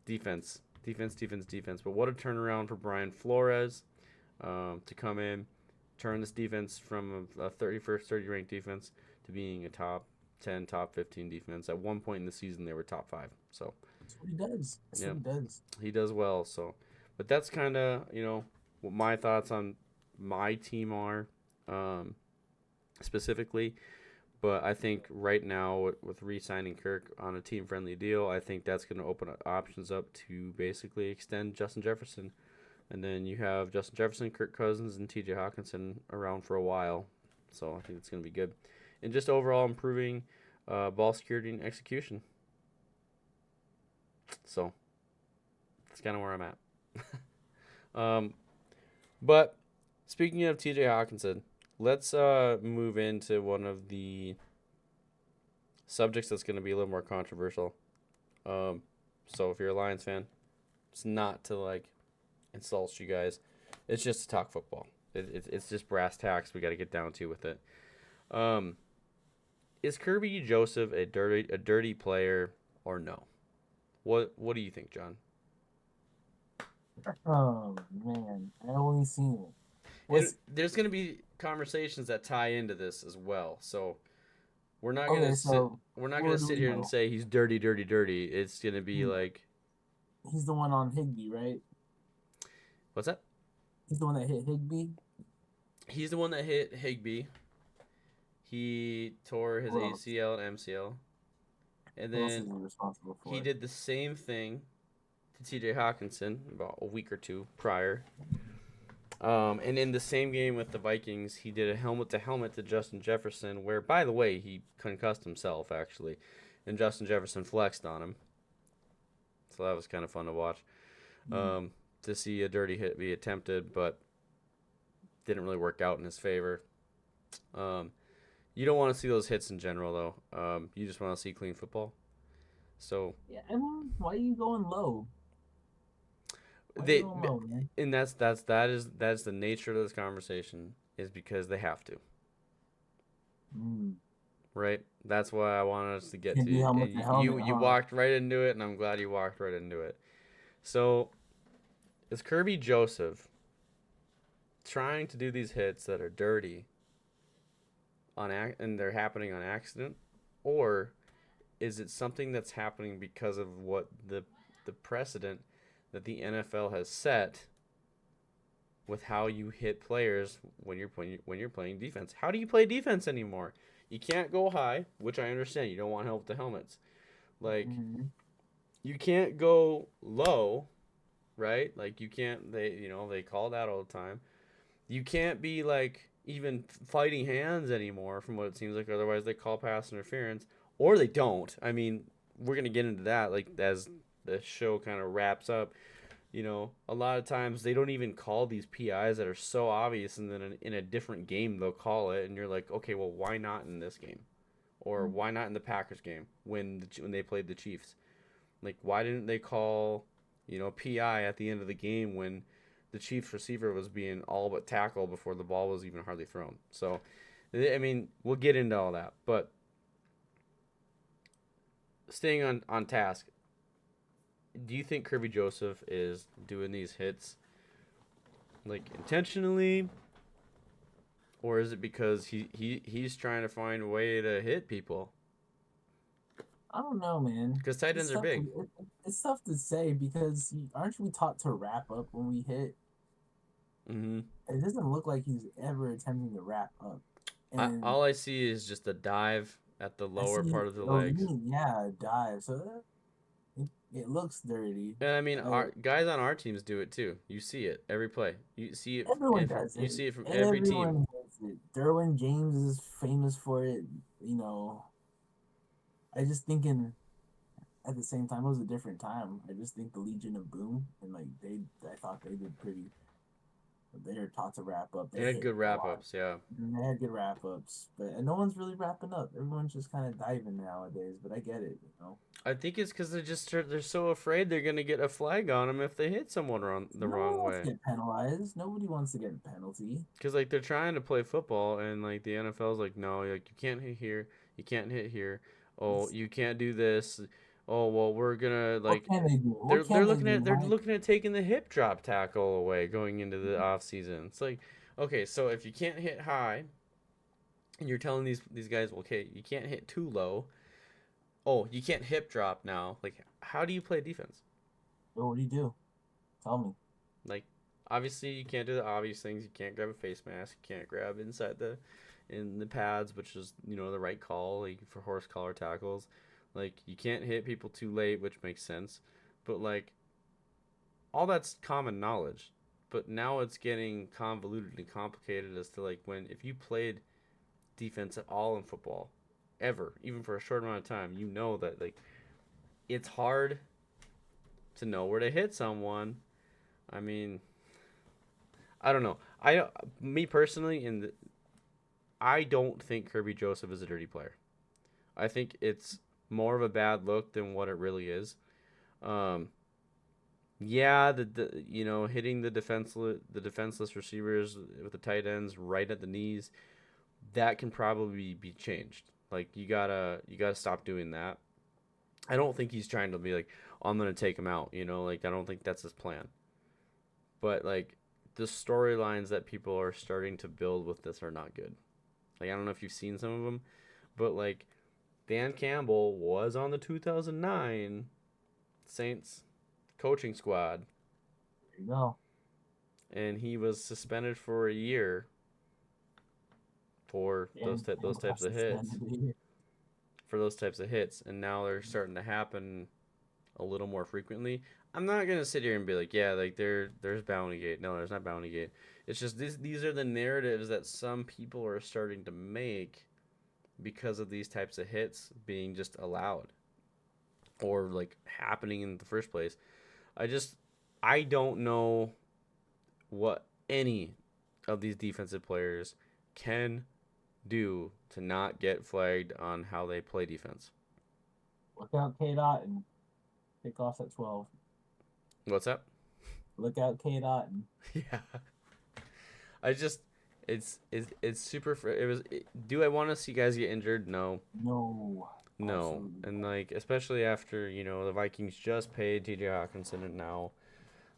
Defense. But what a turnaround for Brian Flores to come in, turn this defense from a 30 ranked defense to being a top 10, top 15 defense. At one point in the season, they were top 5. So. That's what he does. That's what he does. He does well. So, but that's kind of what my thoughts on my team are, specifically. But I think right now with re-signing Kirk on a team-friendly deal, I think that's going to open options up to basically extend Justin Jefferson, and then you have Justin Jefferson, Kirk Cousins, and T.J. Hawkinson around for a while. So I think it's going to be good, and just overall improving ball security and execution. So that's kind of where I'm at. But speaking of TJ Hawkinson, let's move into one of the subjects that's going to be a little more controversial. So if you're a Lions fan, it's not to insult you guys. It's just to talk football. It's just brass tacks we got to get down to with it. Is Kerby Joseph a dirty player or no? What do you think, John? Oh man, I only seen it. There's going to be conversations that tie into this as well. So we're not going to sit here and say he's dirty. It's going to be he's the one on Higbee, right? What's that? He's the one that hit Higbee. He's the one that hit Higbee. He tore his ACL and MCL. And then he did the same thing to T.J. Hawkinson about a week or two prior. And in the same game with the Vikings, he did a helmet-to-helmet to Justin Jefferson, where, by the way, he concussed himself, actually. And Justin Jefferson flexed on him. So that was kind of fun to watch. to see a dirty hit be attempted, but didn't really work out in his favor. You don't want to see those hits in general, though. You just want to see clean football. So Yeah, I mean, why are you going low? Why are you they going low, man? and that's the nature of this conversation is because they have to, right? That's why I wanted us to get Can't to. be helmet And to helmet, you walked right into it, and I'm glad you walked right into it. So is Kerby Joseph trying to do these hits that are dirty and they're happening on accident, or is it something that's happening because of what the precedent that the NFL has set with how you hit players when you're playing defense? How do you play defense anymore? You can't go high, which I understand. You don't want help to helmets. Like you can't go low, right? Like you can't. They call that all the time. You can't be like even fighting hands anymore, from what it seems like. Otherwise, they call pass interference, or they don't. I mean, we're gonna get into that like as the show kind of wraps up. A lot of times they don't even call these PIs that are so obvious, and then in a different game they'll call it, and you're like, okay, well, why not in this game, or why not in the Packers game when they played the Chiefs? Like, why didn't they call, PI at the end of the game when the Chiefs receiver was being all but tackled before the ball was even hardly thrown? So, I mean, we'll get into all that, but staying on task, do you think Kerby Joseph is doing these hits like intentionally, or is it because he's trying to find a way to hit people? I don't know, man. Because tight ends are big. It's tough to say because aren't we taught to wrap up when we hit? Mm-hmm. It doesn't look like he's ever attempting to wrap up. And All I see is just a dive at the lower part of the legs. Yeah, dive. So it looks dirty. And I mean, our guys on our teams do it too. You see it every play. You see it. Everyone does it. You see it from every team. Everyone does it. Derwin James is famous for it. I just thinking at the same time it was a different time. I just think the Legion of Boom and I thought they did pretty. They were taught to wrap up. They had good wrap ups, yeah. They had good wrap ups, but no one's really wrapping up. Everyone's just kind of diving nowadays. But I get it, I think it's because they're so afraid they're gonna get a flag on them if they hit someone the wrong way. Get penalized. Nobody wants to get a penalty. Because like they're trying to play football and like the NFL's like, no, like you can't hit here, you can't hit here. Oh, you can't do this. Oh well, we're gonna like. What can they do? They're looking at taking the hip drop tackle away going into the off season. It's like, okay, so if you can't hit high, and you're telling these guys, well, okay, you can't hit too low. Oh, you can't hip drop now. Like, how do you play defense? So what do you do? Tell me. Like, obviously you can't do the obvious things. You can't grab a face mask. You can't grab in the pads, which is the right call, like for horse collar tackles. Like, you can't hit people too late, which makes sense. But, like, all that's common knowledge. But now it's getting convoluted and complicated as to, like, if you played defense at all in football, ever, even for a short amount of time, you know that, like, it's hard to know where to hit someone. I mean, I don't know. Me personally, I don't think Kerby Joseph is a dirty player. I think it's more of a bad look than what it really is. Yeah, hitting the defenseless receivers with the tight ends right at the knees, that can probably be changed. Like you gotta stop doing that. I don't think he's trying to be like, oh, I'm gonna take him out. Like I don't think that's his plan. But like the storylines that people are starting to build with this are not good. Like I don't know if you've seen some of them, but like Dan Campbell was on the 2009 Saints coaching squad. There you go. And he was suspended for a year for those types of hits. For those types of hits, and now they're starting to happen a little more frequently. I'm not gonna sit here and be like, yeah, like there's Bountygate. No, there's not Bountygate. It's just these are the narratives that some people are starting to make because of these types of hits being just allowed or like happening in the first place. I don't know what any of these defensive players can do to not get flagged on how they play defense. Look out, K Dot, and kickoffs at 12. What's that? Look out, K Dot. Yeah. I just it's super do I want to see guys get injured? No. No. No. And like especially after, the Vikings just paid TJ Hawkinson and now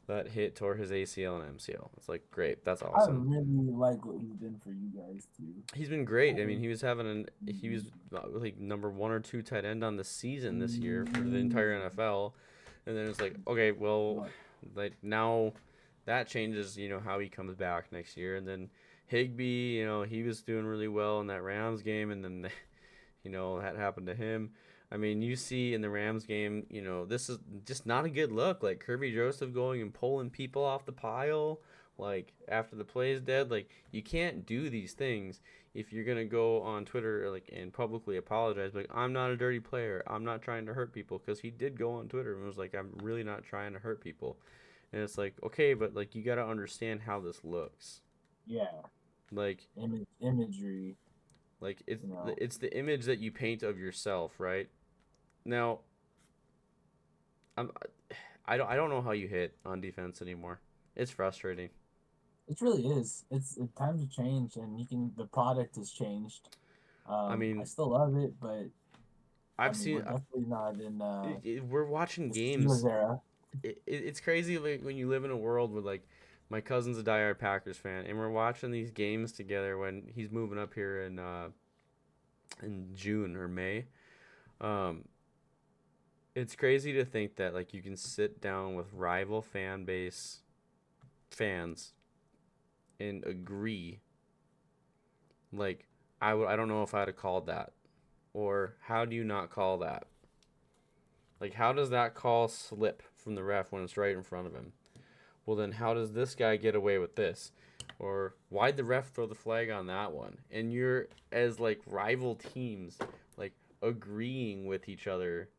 that hit tore his ACL and MCL. It's like great. That's I awesome. really like what he's been for you guys too. He's been great. I mean, he was like number 1 or 2 tight end on the season this year for the entire NFL. And then it's like, okay, well, like now that changes, how he comes back next year. And then Higbee, he was doing really well in that Rams game, and then, that happened to him. I mean, you see in the Rams game, this is just not a good look. Like Kerby Joseph going and pulling people off the pile, like after the play is dead. Like you can't do these things if you're gonna go on Twitter and publicly apologize. Like I'm not a dirty player. I'm not trying to hurt people, because he did go on Twitter and was like, I'm really not trying to hurt people. And it's like, okay, but like you gotta understand how this looks. Yeah. Like imagery. Like it's the image that you paint of yourself, right? Now, I don't know how you hit on defense anymore. It's frustrating. It really is. It's time to change, and the product has changed. I still love it, but we're definitely not in. We're watching games. It's crazy when you live in a world where like my cousin's a diehard Packers fan, and we're watching these games together when he's moving up here in June or May. It's crazy to think that like you can sit down with rival fans and agree. Like I don't know if I'd have called that, or how do you not call that? Like how does that call slip from the ref when it's right in front of him? Well, then how does this guy get away with this? Or why'd the ref throw the flag on that one? And you're, as like rival teams, like agreeing with each other,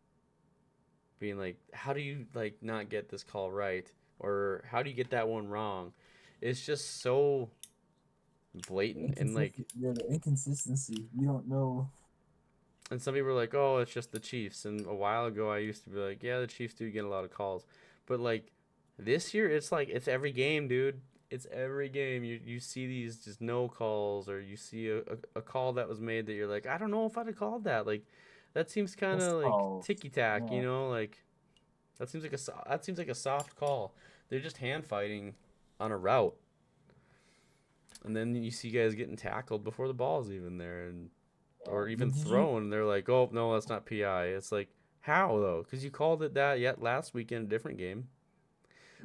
being like, how do you like not get this call right? Or how do you get that one wrong? It's just so blatant. And like the inconsistency, you don't know. And some people are like, oh, it's just the Chiefs. And a while ago I used to be like, yeah, the Chiefs do get a lot of calls. But like this year, it's like it's every game, dude. It's every game. You see these just no calls, or you see a call that was made that you're like, I don't know if I'd have called that. Like that seems kind of like ticky tack, yeah. Like that seems like a soft call. They're just hand fighting on a route, and then you see guys getting tackled before the ball's even there, or even thrown. They're like, oh no, that's not PI. It's like, how though? Because you called it that yet last week in a different game.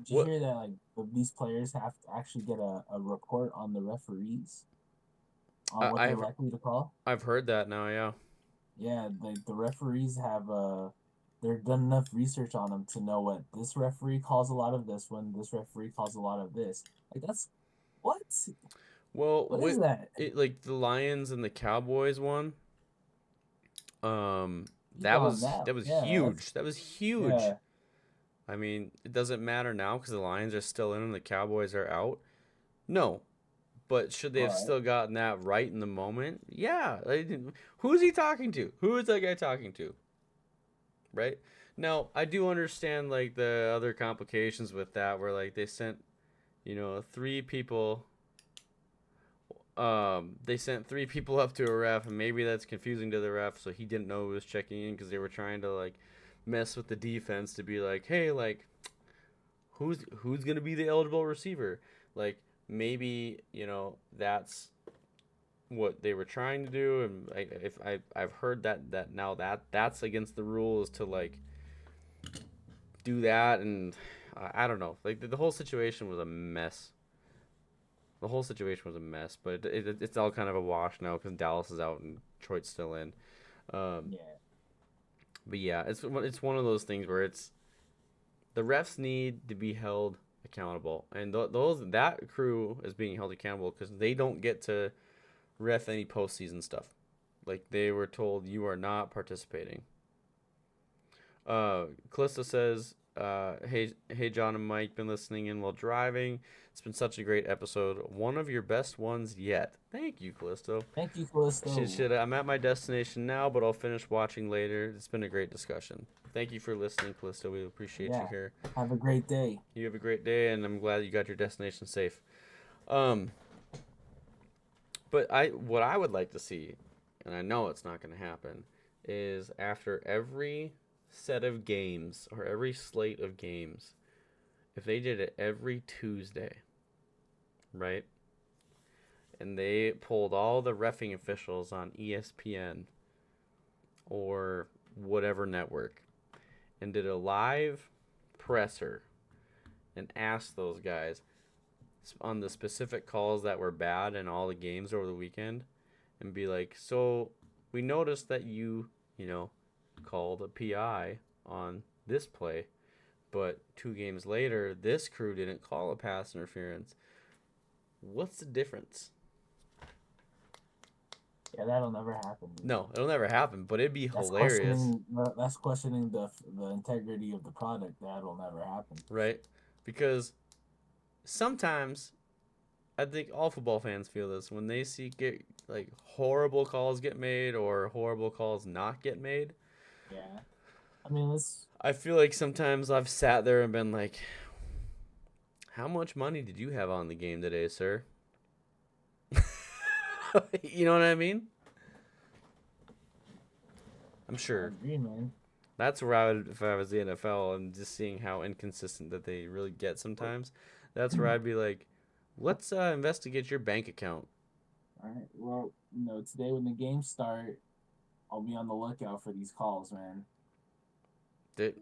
Did you hear that like these players have to actually get a report on the referees on what they're likely to call? I've heard that now, yeah. Yeah, the referees have they've done enough research on them to know what this referee calls a lot of this one, this referee calls a lot of this. Like that's what? Well, what is that? Like the Lions and the Cowboys one. That was huge. That was huge. Yeah. I mean, it doesn't matter now because the Lions are still in and the Cowboys are out. No. But should they have still gotten that right in the moment? Yeah. Who's he talking to? Who is that guy talking to? Right? Now, I do understand, like, the other complications with that where, like, they sent, 3 people. They sent 3 people up to a ref, and maybe that's confusing to the ref, so he didn't know who was checking in because they were trying to, like, mess with the defense to be like, hey, like, who's gonna be the eligible receiver? Like, maybe that's what they were trying to do, and I've heard that now that's against the rules to like do that, and I don't know, like the whole situation was a mess. The whole situation was a mess, but it's all kind of a wash now because Dallas is out and Detroit's still in. Yeah. But yeah, it's one of those things where it's the refs need to be held accountable, and that crew is being held accountable because they don't get to ref any postseason stuff. Like they were told, you are not participating. Calista says, Hey, John and Mike, been listening in while driving. It's been such a great episode. One of your best ones yet. Thank you, Callisto. Thank you, Callisto. I'm at my destination now, but I'll finish watching later. It's been a great discussion. Thank you for listening, Callisto. We appreciate you here. Have a great day. You have a great day, and I'm glad you got your destination safe. But what I would like to see, and I know it's not going to happen, is after every set of games or every slate of games, if they did it every Tuesday, right? And they pulled all the reffing officials on ESPN or whatever network and did a live presser and asked those guys on the specific calls that were bad in all the games over the weekend and be like, so we noticed that you called a PI on this play, but 2 games later, this crew didn't call a pass interference. What's the difference? Yeah, that'll never happen. No, it'll never happen, but it'd be hilarious. That's questioning the integrity of the product. That'll never happen. Right? Because sometimes I think all football fans feel this when they see horrible calls get made or horrible calls not get made. Yeah. I mean, I feel like sometimes I've sat there and been like, how much money did you have on the game today, sir? You know what I mean? I'm sure. I agree, man. That's where I would, if I was the NFL and just seeing how inconsistent that they really get sometimes, that's where I'd be like, let's investigate your bank account. All right. Well, today when the games start, I'll be on the lookout for these calls, man.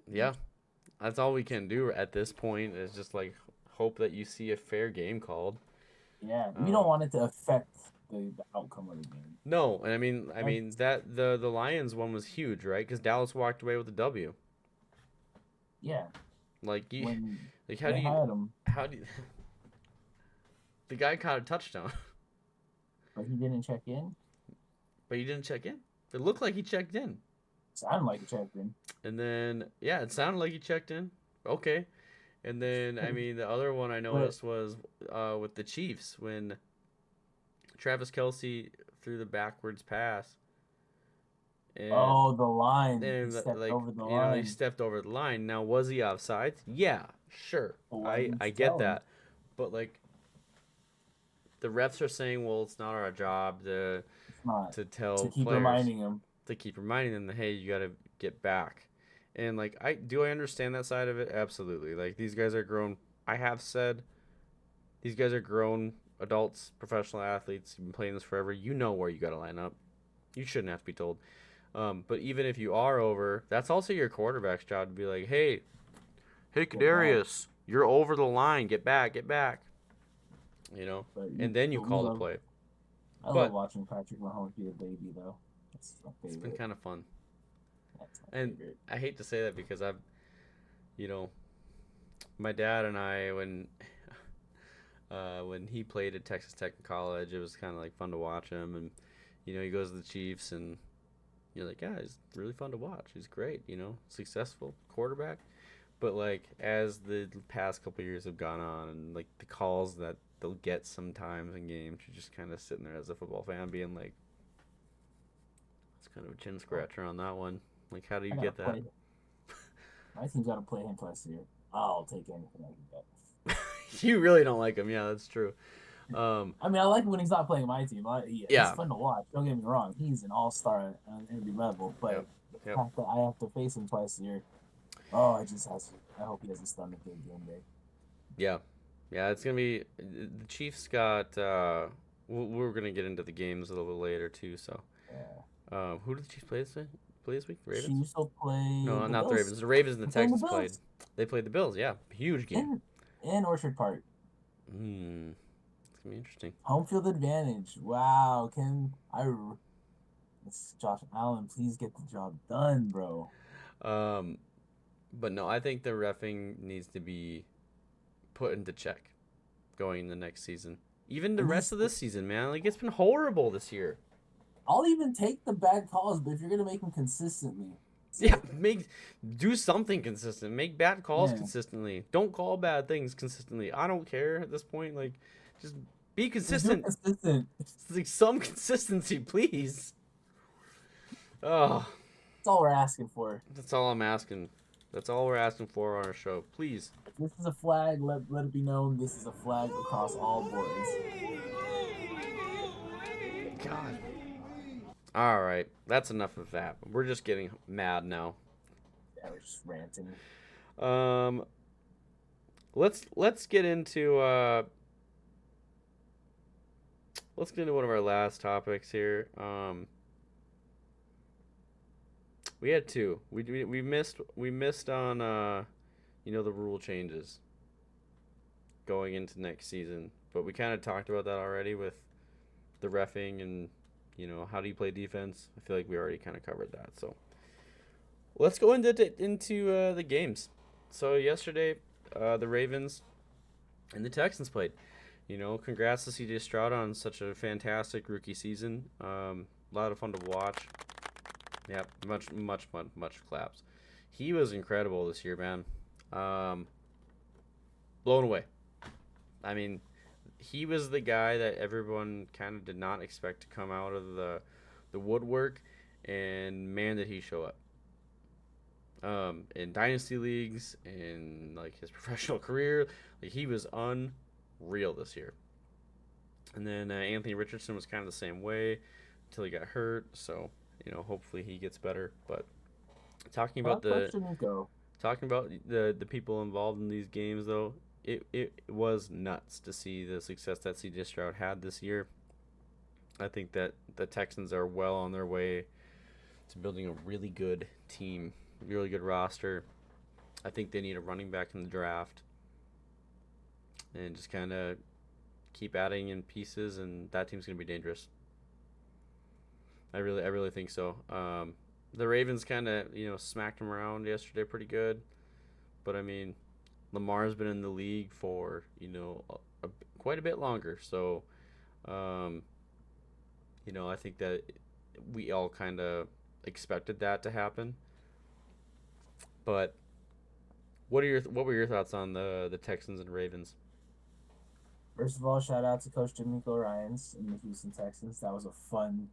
Yeah. That's all we can do at this point is just hope that you see a fair game called. Yeah. We don't want it to affect the outcome of the game. No, and I mean that the Lions one was huge, right? Because Dallas walked away with a W. Yeah. How do you the guy caught a touchdown, but he didn't check in. It looked like he checked in. Sounded like he checked in. And then it sounded like he checked in. Okay, and then the other one I noticed was with the Chiefs when Travis Kelce threw the backwards pass. And, the line. And he stepped over the line. He stepped over the line. Now, was he offside? Yeah, sure. I get that. But, the refs are saying, well, it's not our job to keep reminding them. To keep reminding them that, hey, you got to get back. And, I understand that side of it? Absolutely. These guys are grown. I have said these guys are grown adults, professional athletes. You've been playing this forever. You know where you got to line up. You shouldn't have to be told. But even if you are over, that's also your quarterback's job to be like, hey, Kadarius, you're over the line. Get back. And then you call the play. I love watching Patrick Mahomes be a baby, though. It's been kind of fun. And favorite. I hate to say that because my dad and I, when he played at Texas Tech in college, it was kind of fun to watch him. And, he goes to the Chiefs and you're like, yeah, he's really fun to watch. He's great, successful quarterback. But, as the past couple of years have gone on and, the calls that they'll get sometimes in games, you're just kind of sitting there as a football fan being like, it's kind of a chin scratcher on that one. How do you get that? My team's got to play him twice a year. I'll take anything I can get. You really don't like him. Yeah, that's true. I like him when he's not playing my team. It's fun to watch. Don't get me wrong. He's an all-star on every level. But I have to face him twice a year. Oh, I hope he doesn't start a good game day. Yeah. Yeah, it's going to be – the Chiefs got we're going to get into the games a little bit later too. So, who did the Chiefs play this week? Ravens? Chiefs will play No, not the Ravens. The Ravens and the Texans played. They played the Bills, yeah. Huge game. In Orchard Park. It's going to be interesting. Home field advantage. Wow. Josh Allen, please get the job done, bro. But no, I think the reffing needs to be put into check going in the next season. Even the rest of this season, man. It's been horrible this year. I'll even take the bad calls, but if you're going to make them consistently, Yeah, do something consistent. Make bad calls Yeah. consistently. Don't call bad things consistently. I don't care at this point. Like, just be Just do consistent. consistent. Like some consistency, please. Oh, That's all we're asking for. that's all I'm asking. That's all we're asking for on our show. Please. If this is a flag, let it be known this is a flag across all boards. God. All right, that's enough of that. We're just getting mad now. Yeah, we're just ranting. Let's get into one of our last topics here. We had two. We missed on the rule changes going into next season, but we kind of talked about that already with the reffing and how do you play defense. I feel like we already kind of covered that. So let's go into the games. So yesterday, the Ravens and the Texans played. Congrats to CJ Stroud on such a fantastic rookie season. A lot of fun to watch. Yeah, much claps. He was incredible this year, man. Blown away. I mean, he was the guy that everyone kind of did not expect to come out of the woodwork, and man, did he show up. In dynasty leagues, in like his professional career, like he was unreal this year. And then Anthony Richardson was kind of the same way until he got hurt. So hopefully he gets better. But talking about the people involved in these games, though, it was nuts to see the success that CJ Stroud had this year. I think that the Texans are well on their way to building a really good team, really good roster. I think they need a running back in the draft and just kind of keep adding in pieces, and that team's going to be dangerous. I really think so. The Ravens kind of, smacked them around yesterday pretty good. But, I mean, Lamar's been in the league for, quite a bit longer. So, I think that we all kind of expected that to happen. But what were your thoughts on the Texans and Ravens? First of all, shout out to Coach D'Amico Ryans and the Houston Texans. That was a fun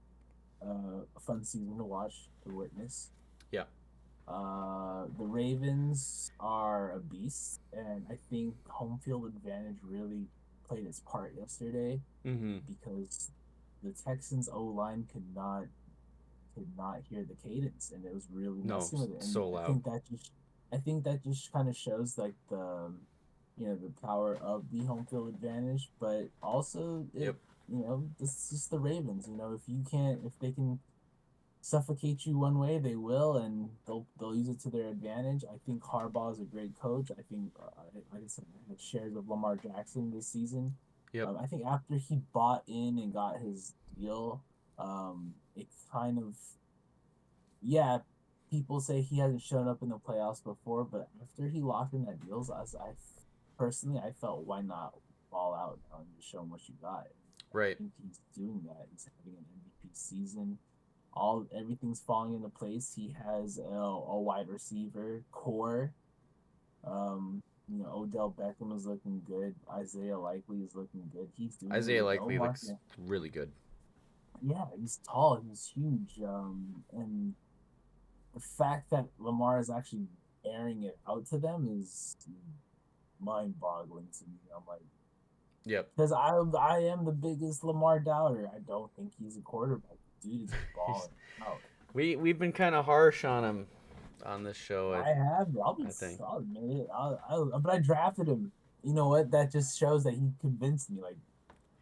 season to watch, to witness. Yeah. The Ravens are a beast, and I think home field advantage really played its part yesterday because the Texans O-line could not hear the cadence, and it was really messing with it. And so loud. I think that just kind of shows like the power of the home field advantage, but also this is just the Ravens. If they can suffocate you one way, they will, and they'll use it to their advantage. I think Harbaugh is a great coach. I think, like I said, I had shares of Lamar Jackson this season. Yep. I think after he bought in and got his deal, it kind of, people say he hasn't shown up in the playoffs before, but after he locked in that deal, I felt, why not ball out and just show him what you got. Right. I think he's doing that. He's having an MVP season. Everything's falling into place. He has a wide receiver core. Odell Beckham is looking good. Isaiah Likely is looking good. He's doing Isaiah Likely looks really good. Yeah, he's tall. He's huge. And the fact that Lamar is actually airing it out to them is mind-boggling to me. I'm like, yep. Because I am the biggest Lamar doubter. I don't think he's a quarterback. Dude is balling out. We've been kind of harsh on him on this show. I have. I'll admit it. But I drafted him. You know what? That just shows that he convinced me. Like,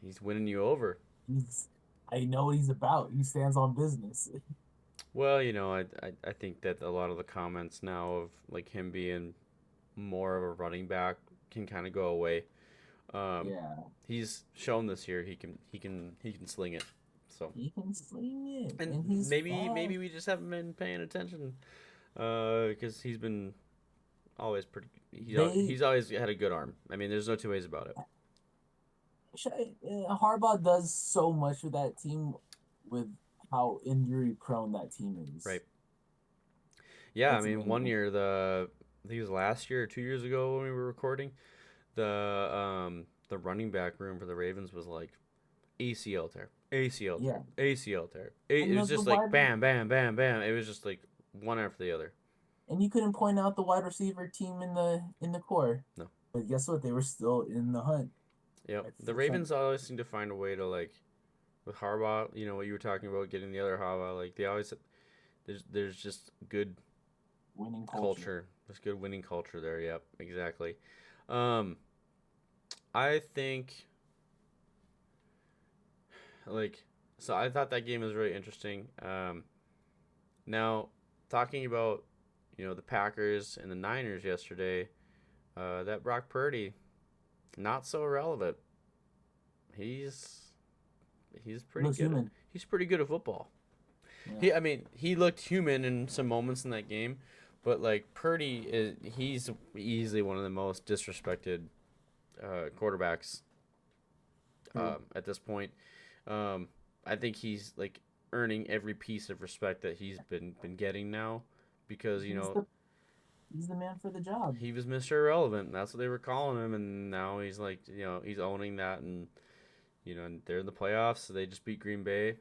he's winning you over. I know what he's about. He stands on business. Well, I think that a lot of the comments now of like him being more of a running back can kind of go away. He's shown this year he can sling it. So he can sling it, and maybe we just haven't been paying attention, because he's been always pretty. He's always had a good arm. I mean, there's no two ways about it. Harbaugh does so much with that team, with how injury prone that team is. Right. Yeah, I That's mean, one amazing. year I think it was last year or 2 years ago when we were recording, the running back room for the Ravens was like ACL tear, ACL tear, Yeah, ACL tear. and It was the just like wide bam, bam, bam, bam. It was just like one after the other. and you couldn't point out the wide receiver team in the core, No. but guess what? They were still in the hunt. Yep. The For some, Ravens always seem to find a way to like with Harbaugh. You know what you were talking about, getting the other Harbaugh. Like they always there's just good winning culture. culture. There's good winning culture there. Yep. Exactly. Um, I think like so. I thought that game was really interesting. Now talking about the Packers and the Niners yesterday. That Brock Purdy, not so relevant. He's he's He pretty looks good. human. He's pretty good at football. Yeah. I mean, he looked human in some moments in that game, but like Purdy he's easily one of the most disrespected quarterbacks True. at this point. Um, I think he's like earning every piece of respect that he's been getting now, because He's the he's the man for the job. he was Mr. Irrelevant. That's what they were calling him, and now he's like he's owning that, and and they're in the playoffs. So they just beat Green Bay.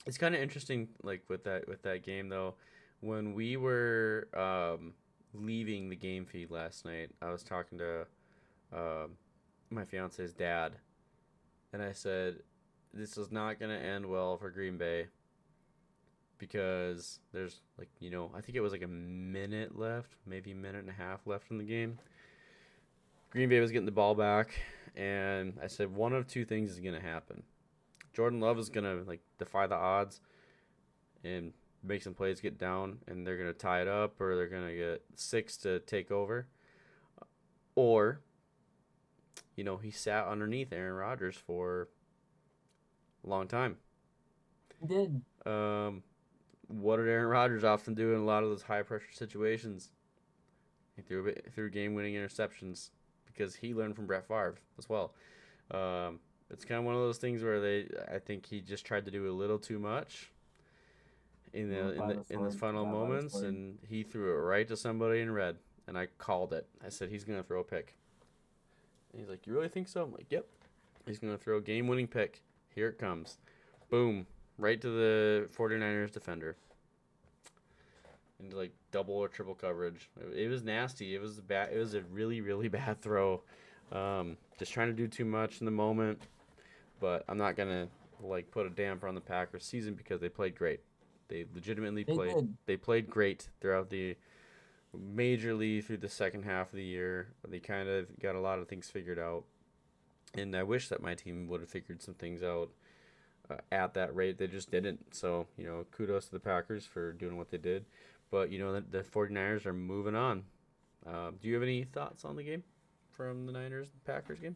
It's kind of interesting, like with that game though. When we were leaving the game feed last night, I was talking to um, my fiance's dad, and I said, "This is not gonna end well for Green Bay because there's like I think it was like a minute left, maybe a minute and a half left in the game. Green Bay was getting the ball back, and I said one of two things is gonna happen. Jordan Love is gonna like defy the odds and make some plays, get down, and they're gonna tie it up, or they're gonna get six to take over, or he sat underneath Aaron Rodgers for a long time. He did. Um, what did Aaron Rodgers often do in a lot of those high pressure situations? He threw game winning interceptions because he learned from Brett Favre as well. It's kind of one of those things where I think he just tried to do a little too much in the final moments, and he threw it right to somebody in red, and I called it. I said he's gonna throw a pick. And he's like, "You really think so?" I'm like, "Yep." He's gonna throw a game-winning pick. Here it comes, boom, right to the 49ers defender, into like double or triple coverage. It was nasty. It was bad. It was a really really bad throw. Just trying to do too much in the moment, but I'm not gonna like put a damper on the Packers season because they played great. They legitimately They played. did. They played great throughout the majorly through the second half of the year. They kind of got a lot of things figured out, and I wish that my team would have figured some things out at that rate. They just didn't. So kudos to the Packers for doing what they did, but the 49ers are moving on. Do you have any thoughts on the game from the Niners Packers game?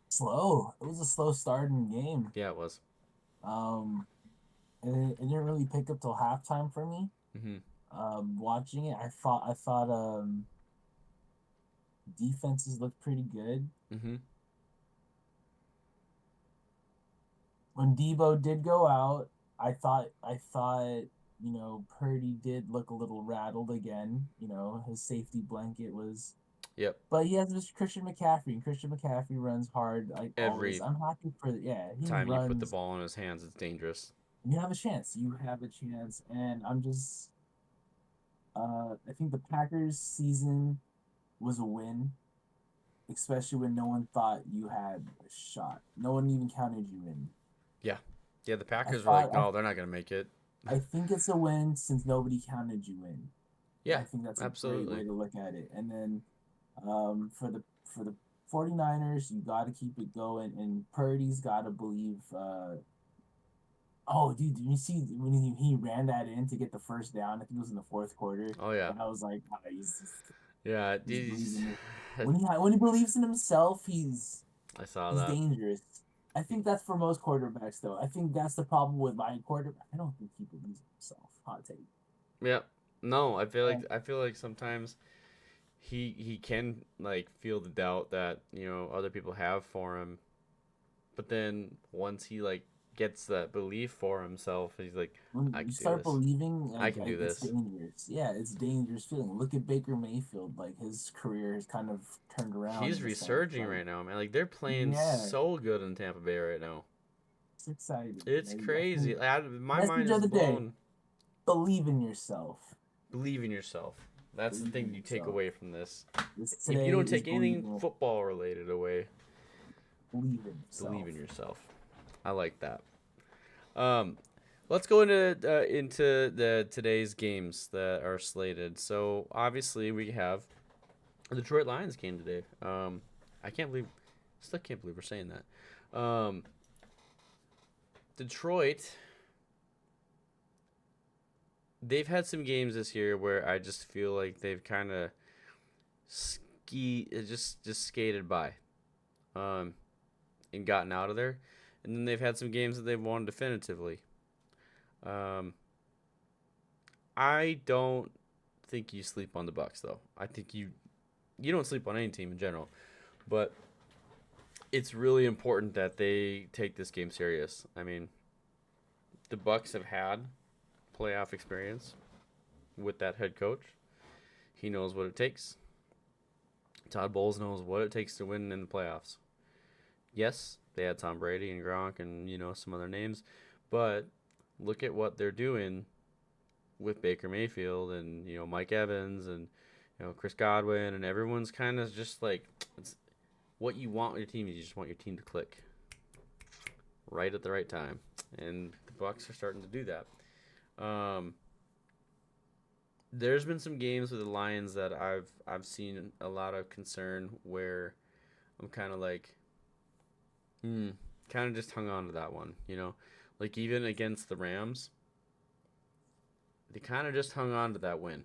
Slow. It was a slow starting game. Yeah, it was. Um, and it didn't really pick up till halftime for me. Mm-hmm. Watching it, I thought defenses looked pretty good. Mm-hmm. When Debo did go out, I thought Purdy did look a little rattled again. His safety blanket was, Yep. but he has this Christian McCaffrey, and Christian McCaffrey runs hard like always. Every I'm happy for he time you put the runs. ball in his hands, it's dangerous. You have a chance. You have a chance, and I'm just I think the Packers season was a win, especially when no one thought you had a shot. No one even counted you in. Yeah. Yeah, the I Packers were like, thought no, they're not going to make it. I think it's a win since nobody counted you in. Yeah, I think that's a absolutely. great way to look at it. And then for the 49ers, you got to keep it going, and Purdy's got to believe. Oh, dude, did you see when he ran that in to get the first down? I think it was in the fourth quarter. Oh, yeah. And I was like, Yeah, when he believes in himself, he's saw that. dangerous. I think that's for most quarterbacks, though. I think that's the problem with my quarterback. I don't think he believes in himself. Hot take. Yeah. No, I feel like sometimes he can like feel the doubt that other people have for him, but then once he like gets that belief for himself. He's like, When I you can do start this. believing, I can do it's this. dangerous. Yeah, it's dangerous feeling. Look at Baker Mayfield. Like his career has kind of turned around He's in a sense. resurging Like right now, man. Like they're playing yeah, so good in Tampa Bay right now. it's exciting. It's I think crazy. My mind message of is the day: blown. believe in yourself. Believe in yourself. That's the Believe thing in you take yourself. away from this. This If you today don't is take anything believing. football related away, Believe in believe yourself. in yourself. I like that. Um, let's go into the today's games that are slated. So obviously we have the Detroit Lions game today. I still can't believe we're saying that. Detroit. They've had some games this year where I just feel like they've kind of just skated by, um, and gotten out of there, and then they've had some games that they've won definitively. Um, I don't think you sleep on the Bucks though. I think you don't sleep on any team in general, but it's really important that they take this game serious. I mean, the Bucks have had playoff experience with that head coach. He knows what it takes. Todd Bowles knows what it takes to win in the playoffs. Yes, they had Tom Brady and Gronk and some other names, but look at what they're doing with Baker Mayfield and Mike Evans and Chris Godwin, and everyone's kind of just like, it's what you want with your team. You just want your team to click right at the right time, and the Bucks are starting to do that. There's been some games with the Lions that I've seen a lot of concern where I'm kind of like, kind of just hung on to that one, like even against the Rams, they kind of just hung on to that win.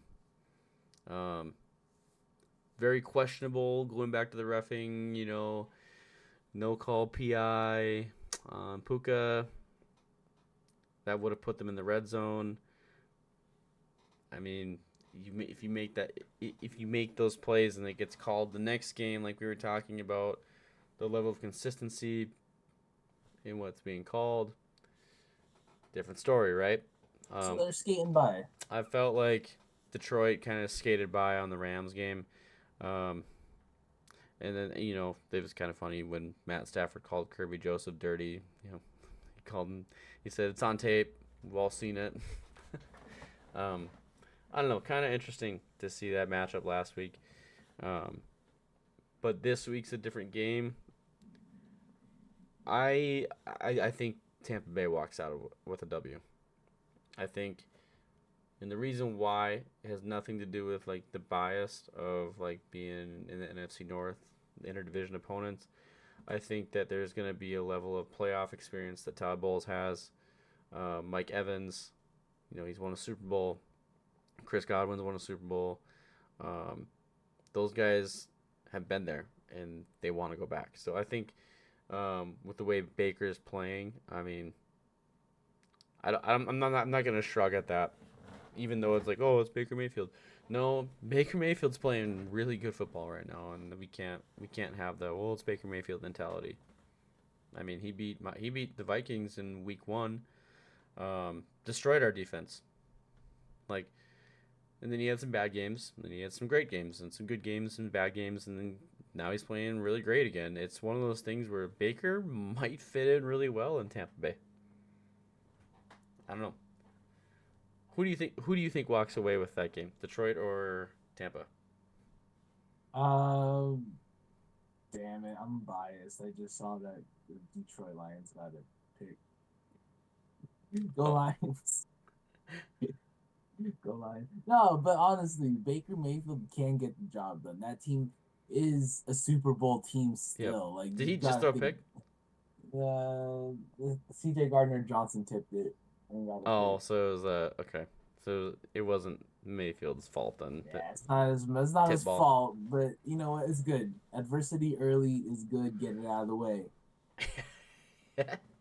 Very questionable going back to the reffing, no call PI, Puka. That would have put them in the red zone. I mean, if you make those plays and it gets called the next game, like we were talking about, the level of consistency in what's being called, different story, right? So they're skating by. I felt like Detroit kind of skated by on the Rams game. And then, it was kind of funny when Matt Stafford called Kerby Joseph dirty. He called him, he said, it's on tape. We've all seen it. I don't know, kind of interesting to see that matchup last week. But this week's a different game. I think Tampa Bay walks out with a W. I think, and the reason why it has nothing to do with like the bias of like being in the NFC North, the interdivision opponents. I think that there's going to be a level of playoff experience that Todd Bowles has. Mike Evans, he's won a Super Bowl. Chris Godwin's won a Super Bowl. Those guys have been there and they want to go back. So I think with the way Baker's playing, I mean, I'm not gonna shrug at that, even though it's like, oh, it's Baker Mayfield. No, Baker Mayfield's playing really good football right now, and we can't have the it's Baker Mayfield mentality. I mean, he beat the Vikings in Week 1, destroyed our defense, like, and then he had some bad games, and then he had some great games, and some good games and bad games, and then now he's playing really great again. It's one of those things where Baker might fit in really well in Tampa Bay. I don't know. Who do you think walks away with that game? Detroit or Tampa? Damn it, I'm biased. I just saw that the Detroit Lions got a pick. Go Lions. Go Lions. No, but honestly, Baker Mayfield can get the job done. That team is a Super Bowl team still. Yep. Like, did he just throw a pick? CJ Gardner-Johnson tipped it. Oh, so it was okay. So it wasn't Mayfield's fault then. Yeah, it's not his fault, but you know what? It's good. Adversity early is good. Get it out of the way.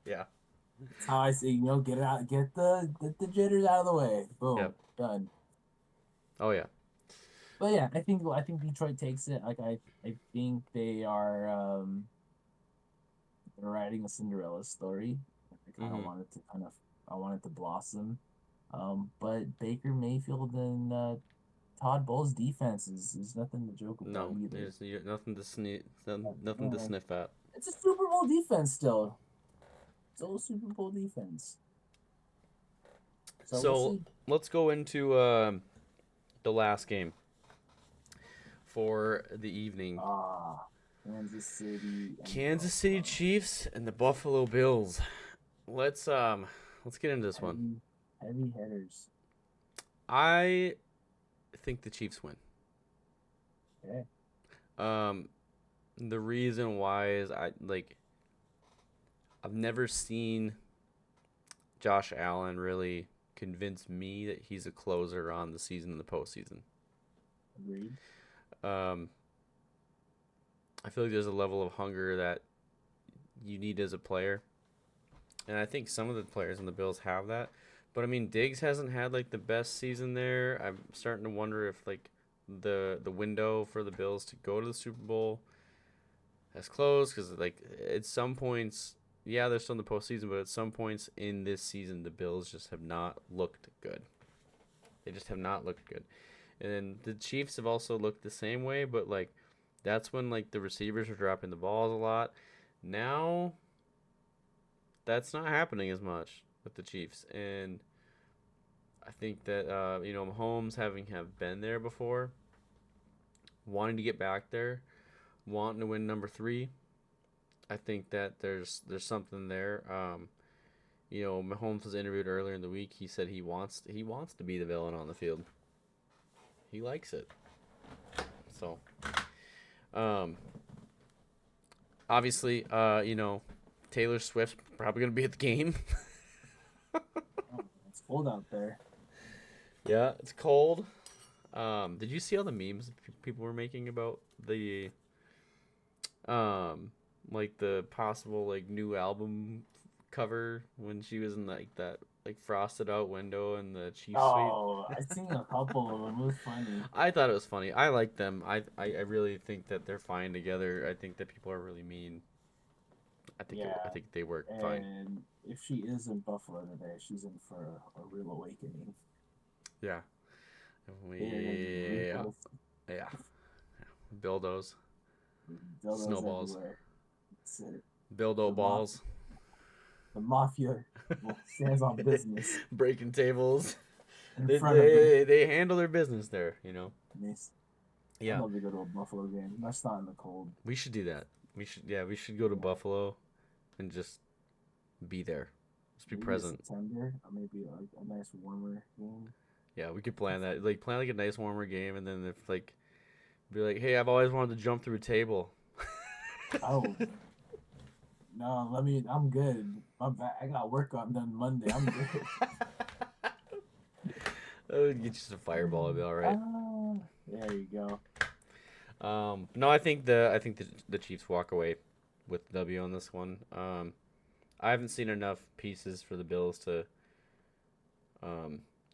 Yeah. That's how I say, get it out, get the jitters out of the way. Boom, yep. Done. Oh yeah. But yeah, I think Detroit takes it. Like I think they are they're writing a Cinderella story. I Mhm. I wanted to blossom. But Baker Mayfield and Todd Bowles' defense is nothing to joke about No, either. there's nothing to nothing to Yeah. sniff at. It's a Super Bowl defense still. Still a Super Bowl defense. So we'll So see. let's go into the last game for the evening. Ah, Kansas City and Kansas City Buffalo. Chiefs and the Buffalo Bills. Let's get into this one. Heavy hitters. I think the Chiefs win. Okay. The reason why is I've never seen Josh Allen really convince me that he's a closer on the season in the postseason. Agreed. I feel like there's a level of hunger that you need as a player, and I think some of the players in the Bills have that. But I mean, Diggs hasn't had like the best season there. I'm starting to wonder if like the window for the Bills to go to the Super Bowl has closed because like at some points, yeah, they're still in the postseason, but at some points in this season, the Bills just have not looked good. They just have not looked good, and then the Chiefs have also looked the same way, but like that's when like the receivers are dropping the balls a lot. Now that's not happening as much with the Chiefs, and I think that Mahomes have been there before, wanting to get back there, wanting to win number 3. I think that there's something there. Mahomes was interviewed earlier in the week. He said he wants to be the villain on the field. He likes it. So, obviously, Taylor Swift's probably gonna be at the game. It's cold out there. Yeah, it's cold. Did you see all the memes people were making about the like the possible like new album cover when she was in like that like frosted out window in the Chief suite? Oh, I've seen a couple of them. It was funny. I thought it was funny. I like them. I really think that they're fine together. I think that people are really mean. I Yeah. think they work fine. And if she is in Buffalo today, she's in for a real awakening. Yeah. Yeah. Yeah. Bildos. Dildos Snowballs. everywhere. It's, Bildo the balls. The mafia stands on business Breaking tables. in They, front of them. they handle their business there, Nice. Yeah. I'd love to go to a Buffalo game. That's not in the cold. We should do that. We should go to Buffalo and just be there. Just be Maybe present. September, or maybe like a nice warmer game. Yeah, we could plan that. Like plan like a nice warmer game, and then if like be like, hey, I've always wanted to jump through a table. Oh. No, I'm good. My back, I got work on done Monday. I'm good. Oh, get you some fireball, it'll be all right. There you go. No, I think the Chiefs walk away with the W on this one. I haven't seen enough pieces for the Bills to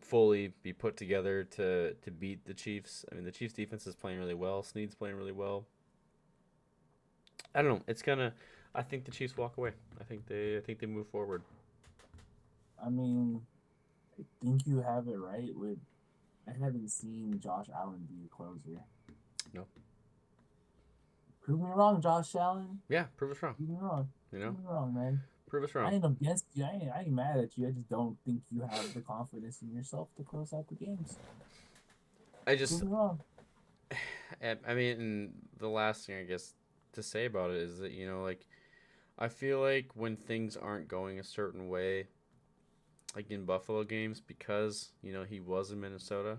fully be put together to beat the Chiefs. I mean, the Chiefs defense is playing really well. Snead's playing really well. I don't know. I think the Chiefs walk away. I think they move forward. I mean, I think you have it right. I haven't seen Josh Allen be a closer. No. Prove me wrong, Josh Allen. Yeah, prove us wrong. Prove me wrong. Prove me wrong, man. Prove us I wrong. ain't against you. I ain't mad at you. I just don't think you have the confidence in yourself to close out the games. Prove me wrong. I mean, and the last thing I guess to say about it is that like I feel like when things aren't going a certain way, like in Buffalo games, because he was in Minnesota.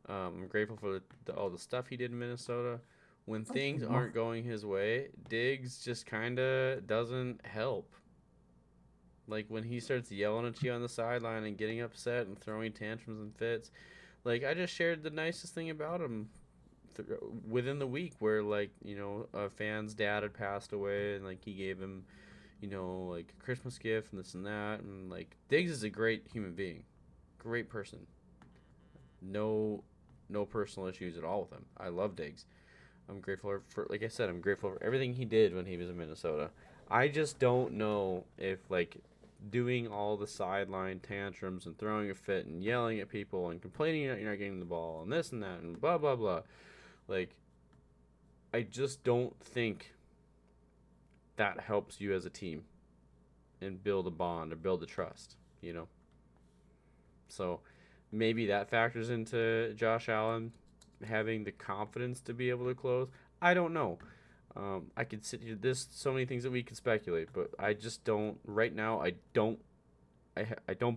I'm grateful for all the stuff he did in Minnesota. When things aren't going his way, Diggs just kind of doesn't help. Like when he starts yelling at you on the sideline and getting upset and throwing tantrums and fits, like I just shared the nicest thing about him within the week, where like a fan's dad had passed away and like he gave him like a Christmas gift and this and that, and like Diggs is a great human being, great person. No personal issues at all with him. I love Diggs. I'm grateful for like I said, I'm grateful for everything he did when he was in Minnesota. I just don't know if like doing all the sideline tantrums and throwing a fit and yelling at people and complaining that you're not getting the ball and this and that and blah, blah, blah. Like, I just don't think that helps you as a team and build a bond or build a trust, you know? So maybe that factors into Josh Allen having the confidence to be able to close. I don't know. I could sit here. There's so many things that we could speculate, but I just don't. Right now, I don't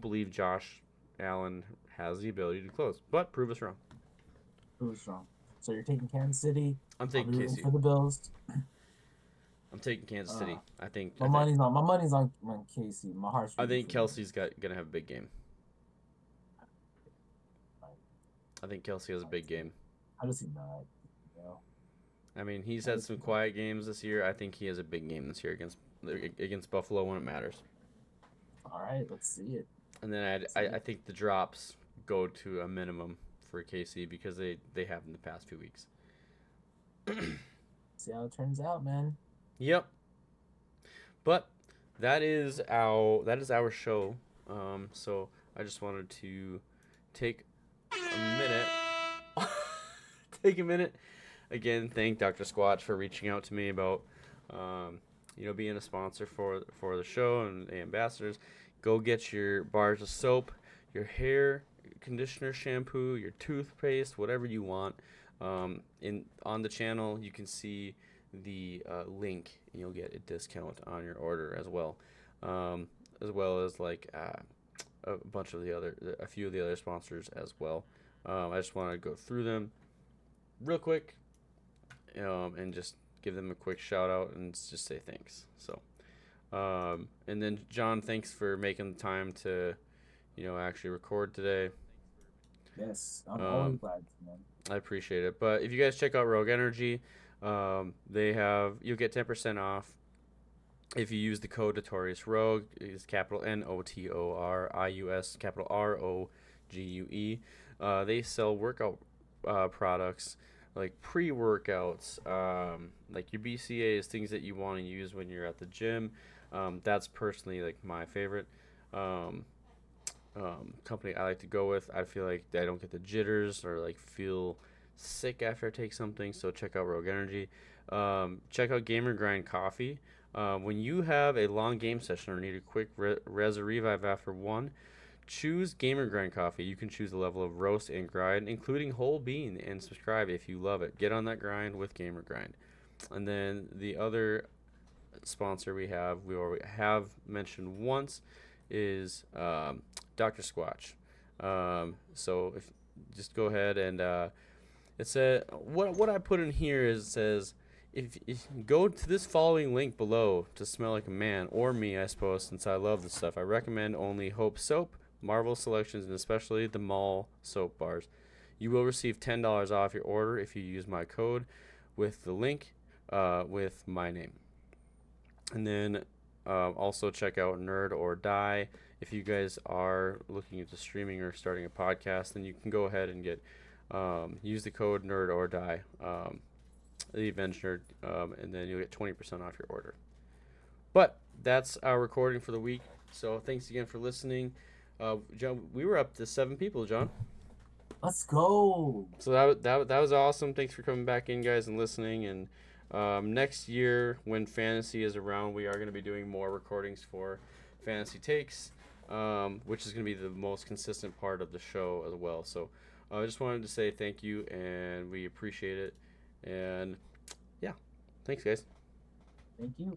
believe Josh Allen has the ability to close. But prove us wrong. Prove us wrong. So you're taking Kansas City. I'm taking KC for the Bills. I'm taking Kansas City. My money's on KC. My heart's. I think Kelsey's gonna have a big game. I think Kelsey has a big game. How does he not? You know? I mean, he's had some quiet games this year. I think he has a big game this year against Buffalo when it matters. All right, let's see it. And then I think the drops go to a minimum for KC because they have in the past few weeks. See how it turns out, man. Yep. But that is our show. So I just wanted to take a minute. Again, thank Dr. Squatch for reaching out to me about being a sponsor for the show and the ambassadors. Go get your bars of soap, your hair conditioner, shampoo, your toothpaste, whatever you want. On the channel, you can see the link, and you'll get a discount on your order as well as like a few of the other sponsors as well. I just want to go through them real quick, and just give them a quick shout out and just say thanks. So, and then John, thanks for making the time to, actually record today. Yes, I'm always glad to, man. I appreciate it. But if you guys check out Rogue Energy, you'll get 10% off if you use the code Notorious Rogue. It's capital NOTORIUS, capital ROGUE. They sell workout products like pre-workouts, like your BCAAs, things that you want to use when you're at the gym. That's personally like my favorite company I like to go with. I feel like I don't get the jitters or like feel sick after I take something. So check out Rogue Energy. Check out Gamer Grind Coffee. When you have a long game session or need a quick revive after one, choose Gamer Grind Coffee. You can choose the level of roast and grind, including whole bean, and subscribe if you love it. Get on that grind with Gamer Grind. And then the other sponsor we already have mentioned once, is Dr. Squatch. So if just go ahead and it said what I put in here is, it says if you go to this following link below to smell like a man, or me, I suppose, since I love this stuff. I recommend only Hope Soap, Marvel Selections, and especially the Mall soap bars. You will receive $10 off your order if you use my code with the link with my name. And then also check out Nerd or Die. If you guys are looking into streaming or starting a podcast, then you can go ahead and get use the code Nerd or Die, the Avenged Nerd, and then you'll get 20% off your order. But that's our recording for the week. So thanks again for listening. John, we were up to 7 people, John. Let's go. So that was awesome. Thanks for coming back in, guys, and listening. And next year, when fantasy is around, we are going to be doing more recordings for Fantasy Takes, which is going to be the most consistent part of the show as well. So I just wanted to say thank you, and we appreciate it. And yeah, thanks, guys. Thank you.